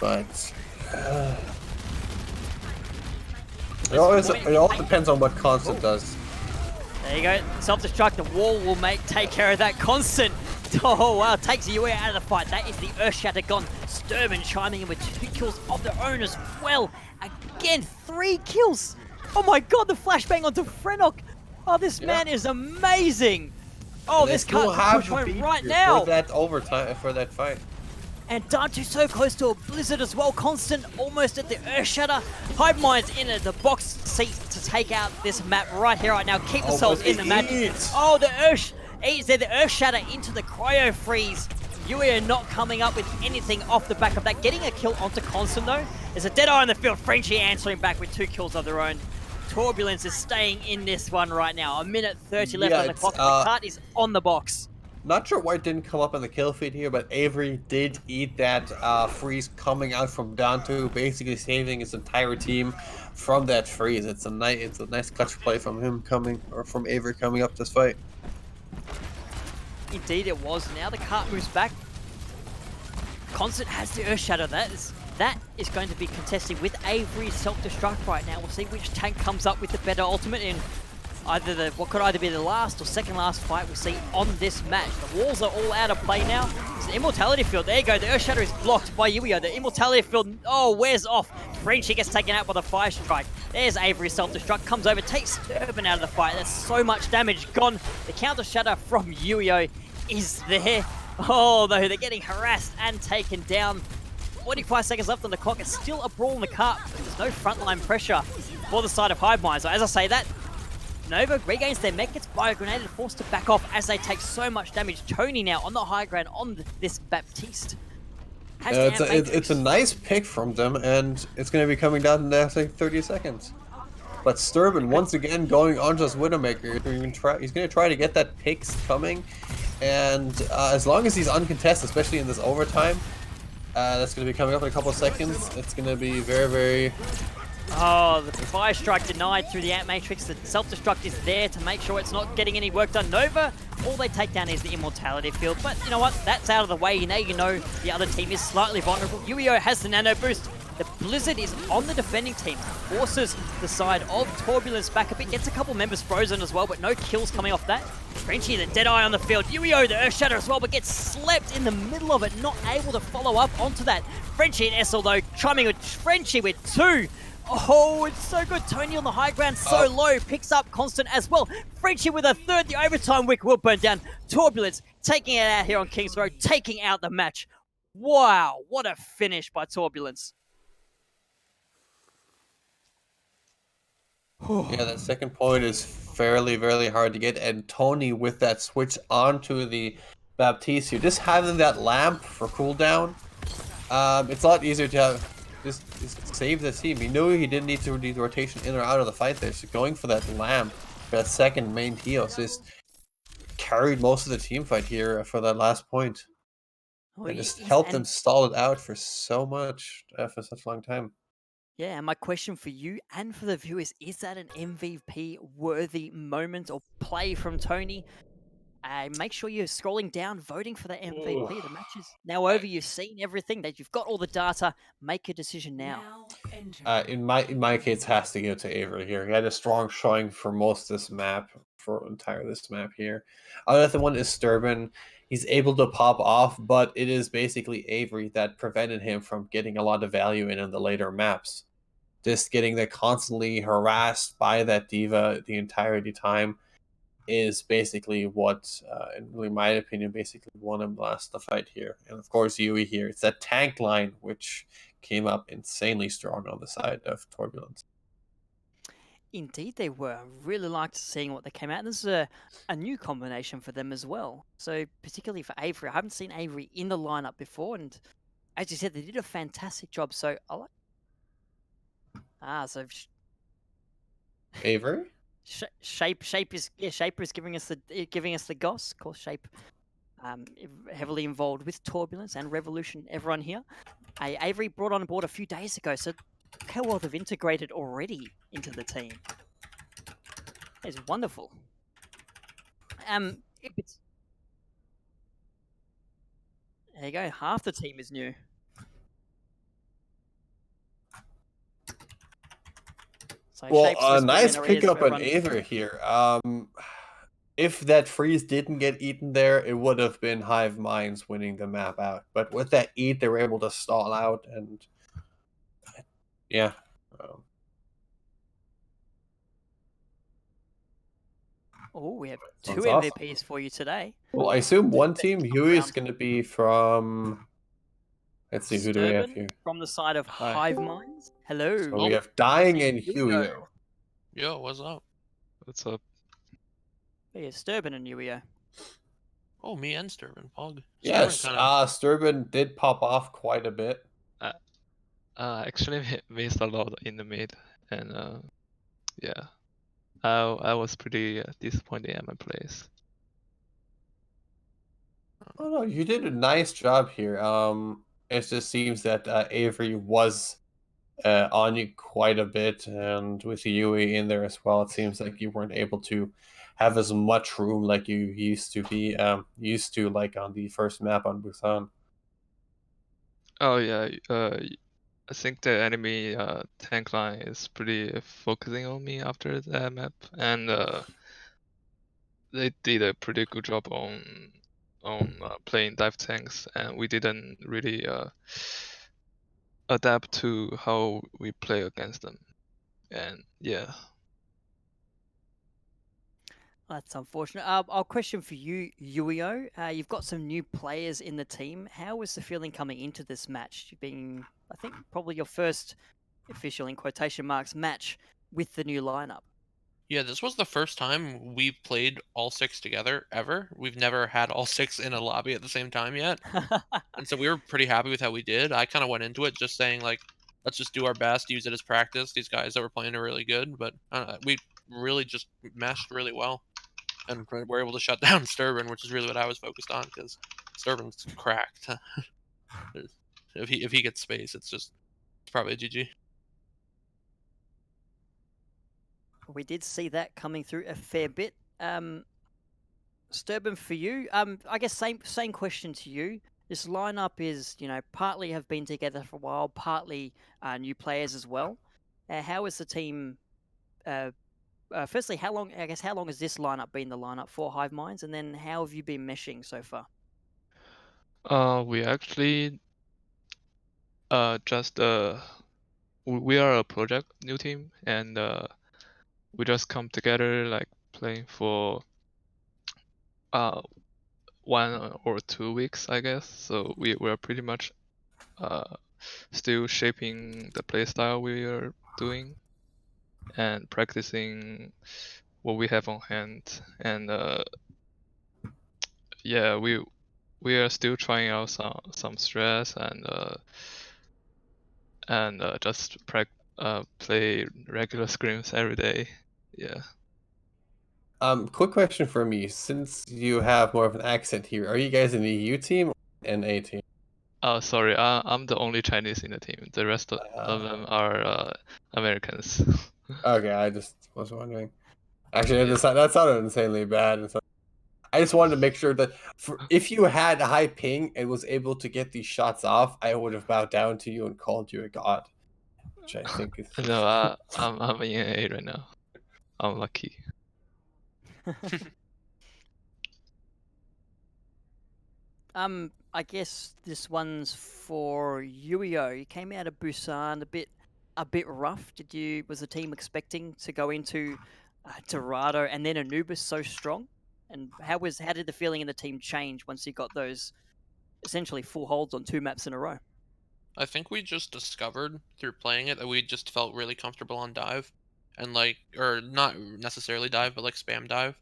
but... it all depends on what Constant does. There you go. Self-destruct. The wall will take care of that. Constant. Oh, wow. Takes Yuia out of the fight. That is the Earth Shatter gone. Sturban chiming in with 2 kills of their own as well. Again, 3 kills. Oh my god, the flashbang onto Frenok. Oh, this man is amazing. Oh, this can't push one right now. For that overtime, for that fight. And Dante so close to a Blizzard as well. Constant almost at the Earth Shatter. HiveMinds in the box seat to take out this map right here, right now. Keep themselves in the map. Oh, the Earth eats there. The Earth Shatter into the Cryo Freeze. Yuio not coming up with anything off the back of that. Getting a kill onto Constant though. There's a Deadeye on the field. Frenchie answering back with 2 kills of their own. Torbulance is staying in this one right now. 1:30 left Yeah, on the it's clock. The cart is on the box. not sure why it didn't come up in the kill feed here, but Avery did eat that freeze coming out from Dantu, basically saving his entire team from that freeze. It's a nice clutch play from him from Avery coming up this fight. Indeed it was. Now the cart moves back. Constant has the Earth Shadow. That is going to be contesting with Avery's self-destruct right now. We'll see which tank comes up with the better ultimate in what could either be the last or second last fight we'll see on this match. The walls are all out of play now. It's the Immortality Field. There you go. The Earth Shadow is blocked by Yuio. The Immortality Field, wears off. Frenchie gets taken out by the Fire Strike. There's Avery's self-destruct. Comes over, takes Sturban out of the fight. There's so much damage gone. The Counter Shadow from Yuio is there. Oh, no, they're getting harassed and taken down. 45 seconds left on the clock. It's still a brawl in the cart. There's no frontline pressure for the side of HiveMinds. So as I say that, Nova regains their mech, gets bio-grenaded, forced to back off as they take so much damage. Tony now on the high ground on this Baptiste. It's a nice pick from them, and it's going to be coming down in the next 30 seconds. But Sturban once again going onto his Widowmaker. He's going to try to get that pick coming, and as long as he's uncontested, especially in this overtime, that's going to be coming up in a couple of seconds. It's going to be very, very... Oh, the Fire Strike denied through the Ant Matrix. The self-destruct is there to make sure it's not getting any work done. Nova, all they take down is the Immortality Field. But you know what? That's out of the way. Now you know the other team is slightly vulnerable. Yuio has the Nano Boost. The Blizzard is on the defending team. Forces the side of Torbulance back a bit. Gets a couple members frozen as well, but no kills coming off that. Frenchie, the Deadeye on the field. Yuio, the Earth Shadow as well, but gets slept in the middle of it. Not able to follow up onto that. Frenchie and Essel, though, chiming with Frenchie with 2. Oh, it's so good. Tony on the high ground, so low. Picks up Constant as well. Frenchie with a third. The overtime wick will burn down. Turbulence taking it out here on Kings Road, taking out the match. Wow, what a finish by Turbulence. Yeah, that second point is fairly hard to get. And Tony with that switch onto the Baptiste here, just having that lamp for cooldown, it's a lot easier to have. Just save the team. He knew he didn't need to do the rotation in or out of the fight there, so going for that lamp, for that second main heal, so just carried most of the team fight here for that last point. And just helped them stall it out for so much, for such a long time. Yeah, and my question for you and for the viewers, is that an MVP-worthy moment or play from Tony? Make sure you're scrolling down, voting for the MVP. Ooh. The match is now over. You've seen everything. That you've got all the data. Make a decision now. In my case, has to go to Avery here. He had a strong showing for most of this map, this map here. Other one is Sturban. He's able to pop off, but it is basically Avery that prevented him from getting a lot of value in the later maps. Just getting that constantly harassed by that diva the entirety time is basically what, in my opinion, basically won him the fight here. And of course, Yui here. It's that tank line which came up insanely strong on the side of Torbulance. Indeed, they were. I really liked seeing what they came out. This is a new combination for them as well. So particularly for Avery, I haven't seen Avery in the lineup before, and as you said, they did a fantastic job. So I like. Avery. Shaper is giving us the goss. Of course, Shape heavily involved with Turbulence and Revolution. Everyone here, Avery brought on board a few days ago, so look how well they've integrated already into the team. It's wonderful. There you go. Half the team is new. So well, nice pickup on Avery here. If that freeze didn't get eaten there, it would have been HiveMinds winning the map out. But with that eat, they were able to stall out, and yeah. Oh, we have two MVPs for you today. Well, I assume one team, Huey, is going to be from... Let's see, who do we have here? From the side of HiveMinds. Hello. So we have Dying and Huey. Yo, what's up? What's up? Yeah, Sturban and Yuio. Oh, me and Sturban. Pog. Yes, Sturban did pop off quite a bit. Actually missed a lot in the mid, and yeah, I was pretty disappointed at my place. Oh no, you did a nice job here. It just seems that Avery was on you quite a bit, and with the Yui in there as well, it seems like you weren't able to have as much room like you used to like on the first map on Busan. Oh yeah, I think the enemy tank line is pretty focusing on me after that map, and they did a pretty good job on playing dive tanks, and we didn't really adapt to how we play against them. And yeah, That's unfortunate. I'll question for you, Yuio. You've got some new players in the team. How was the feeling coming into this match? Being, I think, probably your first official, in quotation marks, match with the new lineup. Yeah, this was the first time we've played all 6 together ever. We've never had all 6 in a lobby at the same time yet. And so we were pretty happy with how we did. I kind of went into it just saying like, let's just do our best, use it as practice. These guys that were playing are really good, but we really just meshed really well, and we're able to shut down Sturban, which is really what I was focused on because Sturban's cracked. If he gets space, it's probably a GG. We did see that coming through a fair bit. Sturban, for you, I guess same question to you. This lineup is, partly have been together for a while, partly new players as well. How is the team? Firstly, how long? I guess how long has this lineup been the lineup for HiveMinds, and then how have you been meshing so far? we actually just we are a project new team, and we just come together like playing for 1 or 2 weeks, I guess. So we're pretty much still shaping the playstyle we are doing and practicing what we have on hand. And yeah, we are still trying out some stress and just play regular scrims every day. Yeah. Quick question for me. Since you have more of an accent here, are you guys an EU team or an NA team? Oh, sorry. I'm the only Chinese in the team. The rest of them are Americans. Okay, I just was wondering. Actually, Yeah. that sounded insanely bad. I just wanted to make sure that if you had a high ping and was able to get these shots off, I would have bowed down to you and called you a god, which I think is No, just. I'm in A right now. I'm lucky. I guess this one's for Yuio. You came out of Busan a bit rough. Was the team expecting to go into Dorado and then Anubis so strong? And how did the feeling in the team change once you got those essentially full holds on 2 maps in a row? I think we just discovered through playing it that we just felt really comfortable on dive, and like, or not necessarily dive, but like spam dive.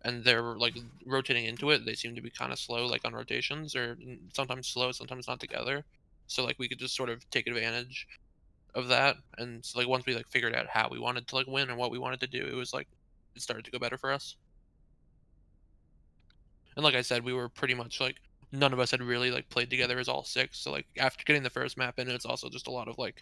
And they're like rotating into it. They seem to be kind of slow, like on rotations, or sometimes slow, sometimes not together. So like we could just sort of take advantage of that. And so like once we like figured out how we wanted to like win and what we wanted to do, it was like it started to go better for us. And like I said, we were pretty much like none of us had really like played together as all 6. So like after getting the first map in, it's also just a lot of like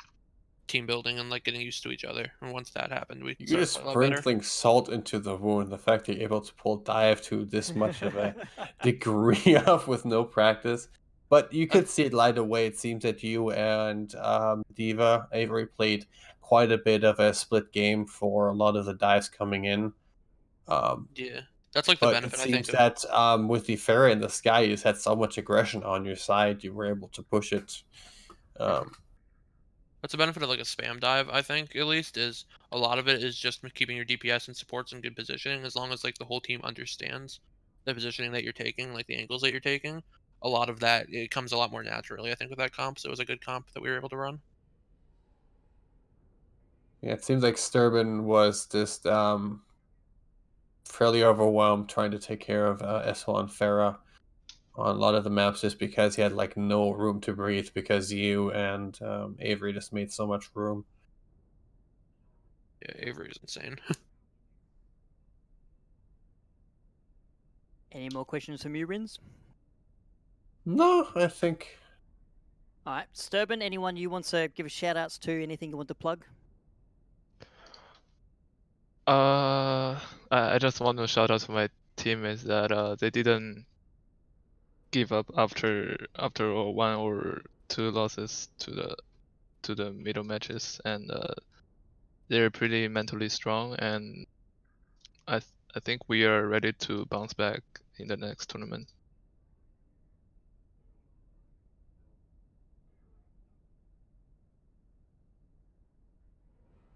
team building and like getting used to each other. And once that happened, we You're started just to play a lot better. sprinkling salt into the wound. The fact that you're able to pull dive to this much of a degree of with no practice. But you Uh, could see it light away. It seems that you and Diva Avery played quite a bit of a split game for a lot of the dives coming in. Um, yeah, that's like the but it benefit I think seems of. that with the Ferret in the sky, you just had so much aggression on your side, you were able to push it. Um, That's the benefit of like a spam dive, I think, at least, is a lot of it is just keeping your DPS and supports in good positioning. As long as like the whole team understands the positioning that you're taking, like the angles that you're taking, a lot of that it comes a lot more naturally, I think, with that comp. So it was a good comp that we were able to run. yeah, it seems like Sturban was just fairly overwhelmed trying to take care of Eswal and Farah on a lot of the maps just because he had like no room to breathe because you and Avery just made so much room. Yeah, Avery is insane. Any more questions from you, Rins? No, I think. All right, Sturban, anyone you want to give shout outs to? Anything you want to plug? I just want to shout out to my teammates that they didn't give up after one or two losses to the middle matches, and they're pretty mentally strong, and I think we are ready to bounce back in the next tournament.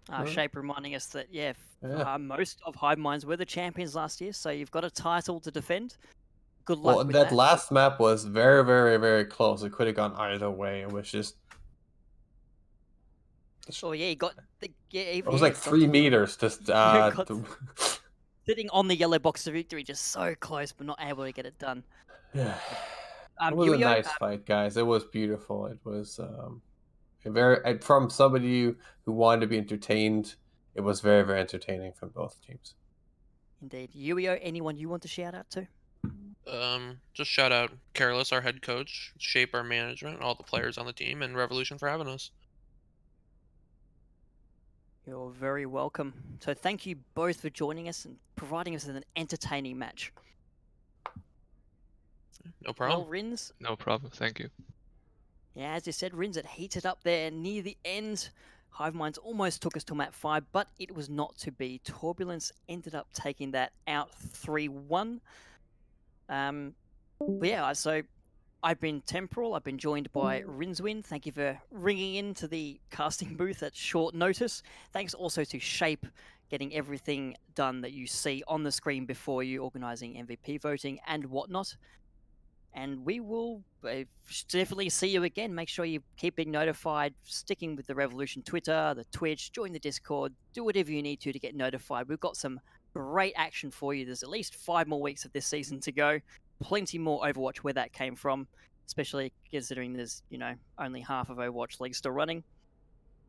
Right. Shape reminding us that, Yeah. most of HiveMinds were the champions last year, so you've got a title to defend. Good luck Well, with that that. last map was very, very, very close. It could have gone either way. It was just. Oh yeah, he got It was like 3 meters. Just got sitting on the yellow box of victory, just so close, but not able to get it done. Yeah. It was a Yuyo, nice fight, guys. It was beautiful. It was from somebody who wanted to be entertained. It was very, very entertaining from both teams. Indeed. Yuyo, anyone you want to shout out to? Just shout out Careless, our head coach, Shape, our management, all the players on the team, and Revolution for having us. You're very welcome. So thank you both for joining us and providing us with an entertaining match. No problem. Well, Rins, No problem. Thank you. yeah, as you said, Rins, it heated up there near the end. HiveMinds almost took us to map 5, but it was not to be. Torbulance ended up taking that out 3-1. But yeah, so I've been Temporal. I've been joined by Rinswin. Thank you for ringing into the casting booth at short notice. Thanks also to Shape, getting everything done that you see on the screen before you, organising MVP voting and whatnot. And we will definitely see you again. Make sure you keep being notified, sticking with the Revolution Twitter, the Twitch, join the Discord, do whatever you need to get notified. We've got some great action for you. There's at least 5 more weeks of this season to go. Plenty more Overwatch where that came from, especially considering there's, only half of Overwatch League still running.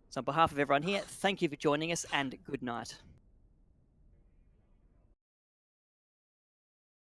So on behalf of everyone here, thank you for joining us and good night.